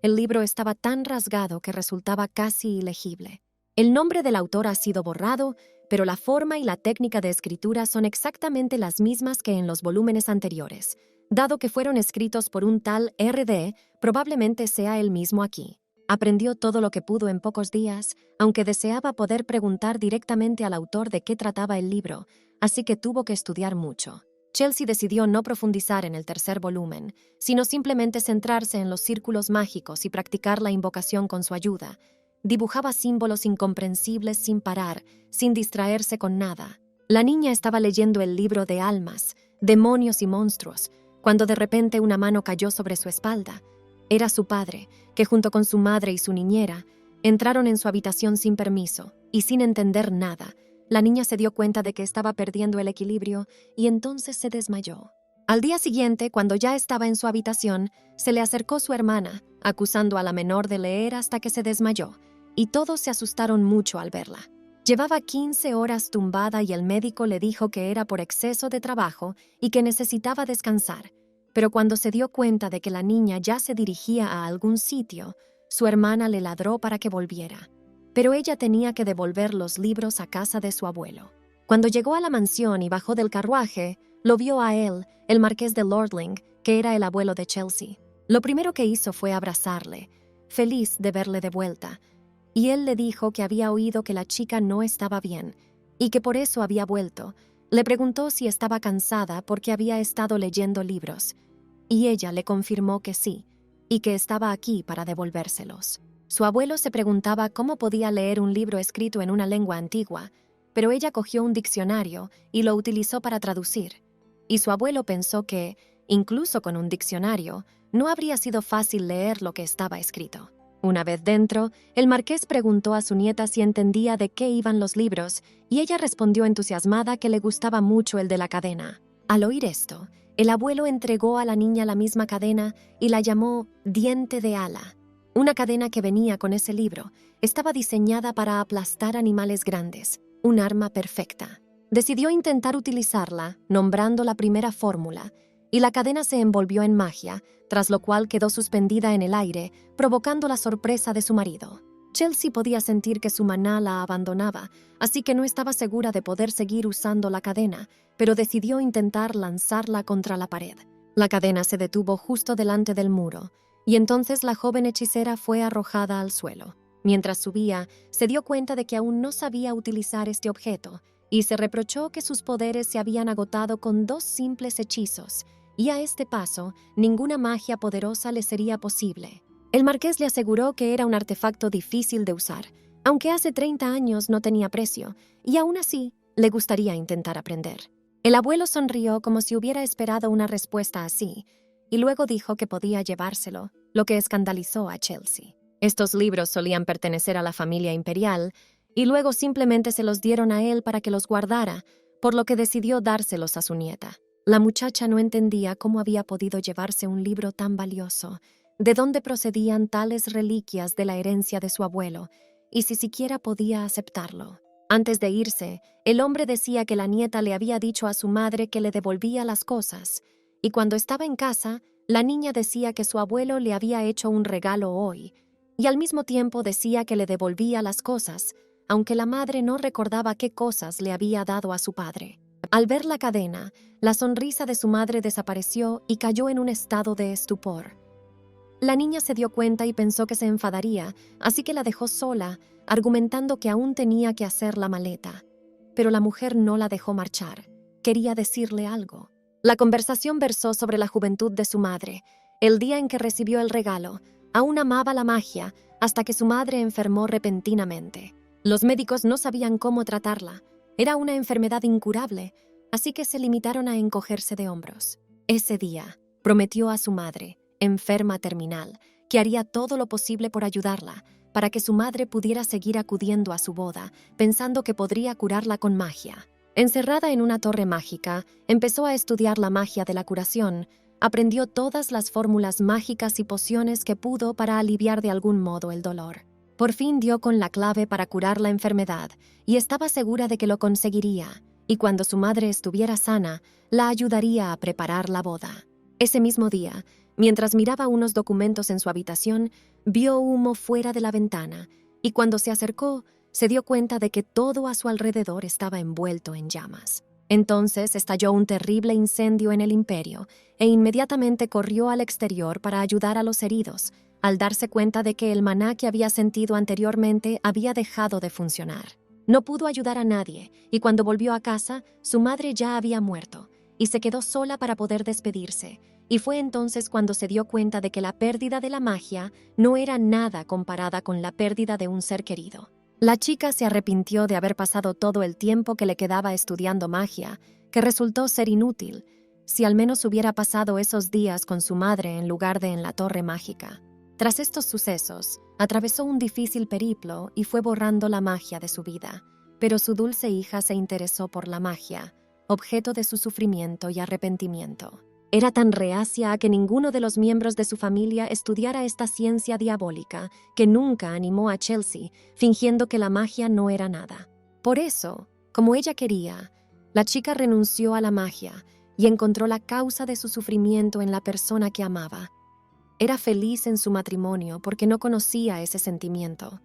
El libro estaba tan rasgado que resultaba casi ilegible. El nombre del autor ha sido borrado, pero la forma y la técnica de escritura son exactamente las mismas que en los volúmenes anteriores. Dado que fueron escritos por un tal R.D., probablemente sea el mismo aquí. Aprendió todo lo que pudo en pocos días, aunque deseaba poder preguntar directamente al autor de qué trataba el libro, así que tuvo que estudiar mucho. Chelsea decidió no profundizar en el tercer volumen, sino simplemente centrarse en los círculos mágicos y practicar la invocación con su ayuda. Dibujaba símbolos incomprensibles sin parar, sin distraerse con nada. La niña estaba leyendo el libro de almas, demonios y monstruos, cuando de repente una mano cayó sobre su espalda. Era su padre, que junto con su madre y su niñera, entraron en su habitación sin permiso y sin entender nada. La niña se dio cuenta de que estaba perdiendo el equilibrio y entonces se desmayó. Al día siguiente, cuando ya estaba en su habitación, se le acercó su hermana, acusando a la menor de leer hasta que se desmayó, y todos se asustaron mucho al verla. Llevaba 15 horas tumbada y el médico le dijo que era por exceso de trabajo y que necesitaba descansar. Pero cuando se dio cuenta de que la niña ya se dirigía a algún sitio, su hermana le ladró para que volviera. Pero ella tenía que devolver los libros a casa de su abuelo. Cuando llegó a la mansión y bajó del carruaje, lo vio a él, el marqués de Lordling, que era el abuelo de Chelsea. Lo primero que hizo fue abrazarle, feliz de verle de vuelta, y él le dijo que había oído que la chica no estaba bien y que por eso había vuelto. Le preguntó si estaba cansada porque había estado leyendo libros, y ella le confirmó que sí, y que estaba aquí para devolvérselos. Su abuelo se preguntaba cómo podía leer un libro escrito en una lengua antigua, pero ella cogió un diccionario y lo utilizó para traducir. Y su abuelo pensó que, incluso con un diccionario, no habría sido fácil leer lo que estaba escrito. Una vez dentro, el marqués preguntó a su nieta si entendía de qué iban los libros, y ella respondió entusiasmada que le gustaba mucho el de la cadena. Al oír esto, El abuelo entregó a la niña la misma cadena y la llamó Diente de Ala. Una cadena que venía con ese libro estaba diseñada para aplastar animales grandes, un arma perfecta. Decidió intentar utilizarla, nombrando la primera fórmula, y la cadena se envolvió en magia, tras lo cual quedó suspendida en el aire, provocando la sorpresa de su marido. Chelsea podía sentir que su maná la abandonaba, así que no estaba segura de poder seguir usando la cadena, pero decidió intentar lanzarla contra la pared. La cadena se detuvo justo delante del muro, y entonces la joven hechicera fue arrojada al suelo. Mientras subía, se dio cuenta de que aún no sabía utilizar este objeto, y se reprochó que sus poderes se habían agotado con 2 simples hechizos, y a este paso, ninguna magia poderosa le sería posible. El marqués le aseguró que era un artefacto difícil de usar, aunque hace 30 años no tenía precio, y aún así le gustaría intentar aprender. El abuelo sonrió como si hubiera esperado una respuesta así, y luego dijo que podía llevárselo, lo que escandalizó a Chelsea. Estos libros solían pertenecer a la familia imperial, y luego simplemente se los dieron a él para que los guardara, por lo que decidió dárselos a su nieta. La muchacha no entendía cómo había podido llevarse un libro tan valioso, de dónde procedían tales reliquias de la herencia de su abuelo, y si siquiera podía aceptarlo. Antes de irse, el hombre decía que la nieta le había dicho a su madre que le devolvía las cosas, y cuando estaba en casa, la niña decía que su abuelo le había hecho un regalo hoy, y al mismo tiempo decía que le devolvía las cosas, aunque la madre no recordaba qué cosas le había dado a su padre. Al ver la cadena, la sonrisa de su madre desapareció y cayó en un estado de estupor. La niña se dio cuenta y pensó que se enfadaría, así que la dejó sola, argumentando que aún tenía que hacer la maleta. Pero la mujer no la dejó marchar. Quería decirle algo. La conversación versó sobre la juventud de su madre. El día en que recibió el regalo, aún amaba la magia, hasta que su madre enfermó repentinamente. Los médicos no sabían cómo tratarla. Era una enfermedad incurable, así que se limitaron a encogerse de hombros. Ese día, prometió a su madre, enferma terminal, que haría todo lo posible por ayudarla, para que su madre pudiera seguir acudiendo a su boda, pensando que podría curarla con magia. Encerrada en una torre mágica, empezó a estudiar la magia de la curación, aprendió todas las fórmulas mágicas y pociones que pudo para aliviar de algún modo el dolor. Por fin dio con la clave para curar la enfermedad, y estaba segura de que lo conseguiría, y cuando su madre estuviera sana, la ayudaría a preparar la boda. Ese mismo día, mientras miraba unos documentos en su habitación, vio humo fuera de la ventana, y cuando se acercó, se dio cuenta de que todo a su alrededor estaba envuelto en llamas. Entonces estalló un terrible incendio en el imperio, e inmediatamente corrió al exterior para ayudar a los heridos, al darse cuenta de que el maná que había sentido anteriormente había dejado de funcionar. No pudo ayudar a nadie, y cuando volvió a casa, su madre ya había muerto, y se quedó sola para poder despedirse, y fue entonces cuando se dio cuenta de que la pérdida de la magia no era nada comparada con la pérdida de un ser querido. La chica se arrepintió de haber pasado todo el tiempo que le quedaba estudiando magia, que resultó ser inútil, si al menos hubiera pasado esos días con su madre en lugar de en la torre mágica. Tras estos sucesos, atravesó un difícil periplo y fue borrando la magia de su vida, pero su dulce hija se interesó por la magia, objeto de su sufrimiento y arrepentimiento. Era tan reacia a que ninguno de los miembros de su familia estudiara esta ciencia diabólica que nunca animó a Chelsea, fingiendo que la magia no era nada. Por eso, como ella quería, la chica renunció a la magia y encontró la causa de su sufrimiento en la persona que amaba. Era feliz en su matrimonio porque no conocía ese sentimiento,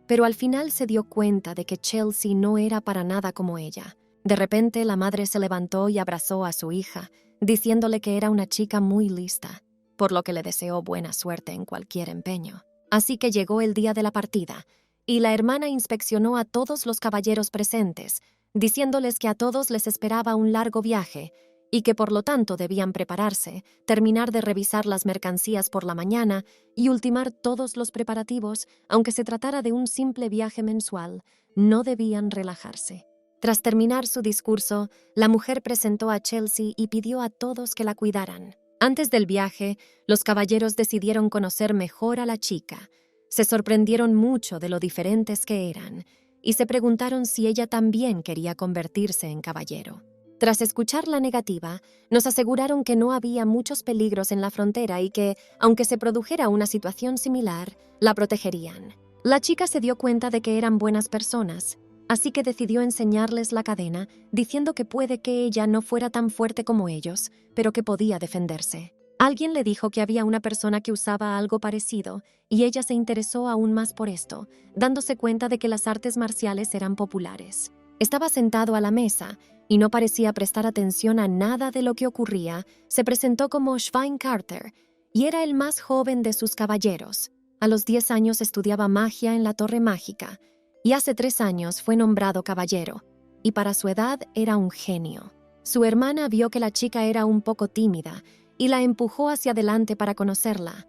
pero al final se dio cuenta de que Chelsea no era para nada como ella. De repente, la madre se levantó y abrazó a su hija, diciéndole que era una chica muy lista, por lo que le deseó buena suerte en cualquier empeño. Así que llegó el día de la partida, y la hermana inspeccionó a todos los caballeros presentes, diciéndoles que a todos les esperaba un largo viaje, y que por lo tanto debían prepararse, terminar de revisar las mercancías por la mañana y ultimar todos los preparativos, aunque se tratara de un simple viaje mensual, no debían relajarse. Tras terminar su discurso, la mujer presentó a Chelsea y pidió a todos que la cuidaran. Antes del viaje, los caballeros decidieron conocer mejor a la chica. Se sorprendieron mucho de lo diferentes que eran, y se preguntaron si ella también quería convertirse en caballero. Tras escuchar la negativa, nos aseguraron que no había muchos peligros en la frontera y que, aunque se produjera una situación similar, la protegerían. La chica se dio cuenta de que eran buenas personas, así que decidió enseñarles la cadena, diciendo que puede que ella no fuera tan fuerte como ellos, pero que podía defenderse. Alguien le dijo que había una persona que usaba algo parecido, y ella se interesó aún más por esto, dándose cuenta de que las artes marciales eran populares. Estaba sentado a la mesa, y no parecía prestar atención a nada de lo que ocurría. Se presentó como Schwein Carter, y era el más joven de sus caballeros. A los 10 años estudiaba magia en la Torre Mágica, y hace 3 años fue nombrado caballero, y para su edad era un genio. Su hermana vio que la chica era un poco tímida, y la empujó hacia adelante para conocerla.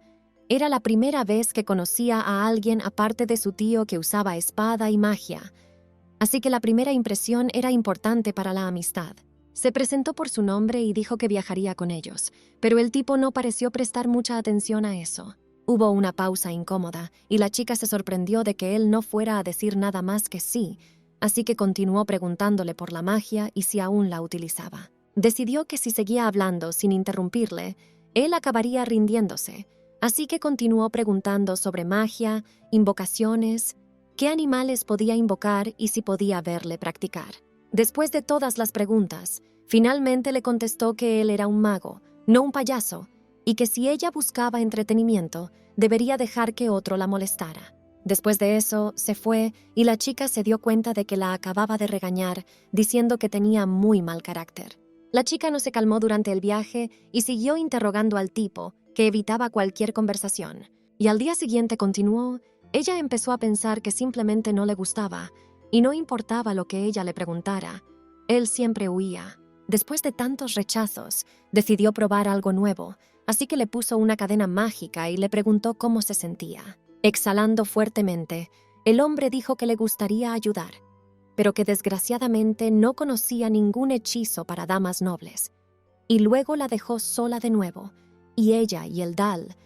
Era la primera vez que conocía a alguien aparte de su tío que usaba espada y magia, así que la primera impresión era importante para la amistad. Se presentó por su nombre y dijo que viajaría con ellos, pero el tipo no pareció prestar mucha atención a eso. Hubo una pausa incómoda, y la chica se sorprendió de que él no fuera a decir nada más que sí, así que continuó preguntándole por la magia y si aún la utilizaba. Decidió que si seguía hablando sin interrumpirle, él acabaría rindiéndose, así que continuó preguntando sobre magia, invocaciones, qué animales podía invocar y si podía verle practicar. Después de todas las preguntas, finalmente le contestó que él era un mago, no un payaso, y que si ella buscaba entretenimiento, debería dejar que otro la molestara. Después de eso, se fue y la chica se dio cuenta de que la acababa de regañar, diciendo que tenía muy mal carácter. La chica no se calmó durante el viaje y siguió interrogando al tipo, que evitaba cualquier conversación. Y al día siguiente continuó. Ella empezó a pensar que simplemente no le gustaba, y no importaba lo que ella le preguntara. Él siempre huía. Después de tantos rechazos, decidió probar algo nuevo, así que le puso una cadena mágica y le preguntó cómo se sentía. Exhalando fuertemente, el hombre dijo que le gustaría ayudar, pero que desgraciadamente no conocía ningún hechizo para damas nobles. Y luego la dejó sola de nuevo, y ella y el Dal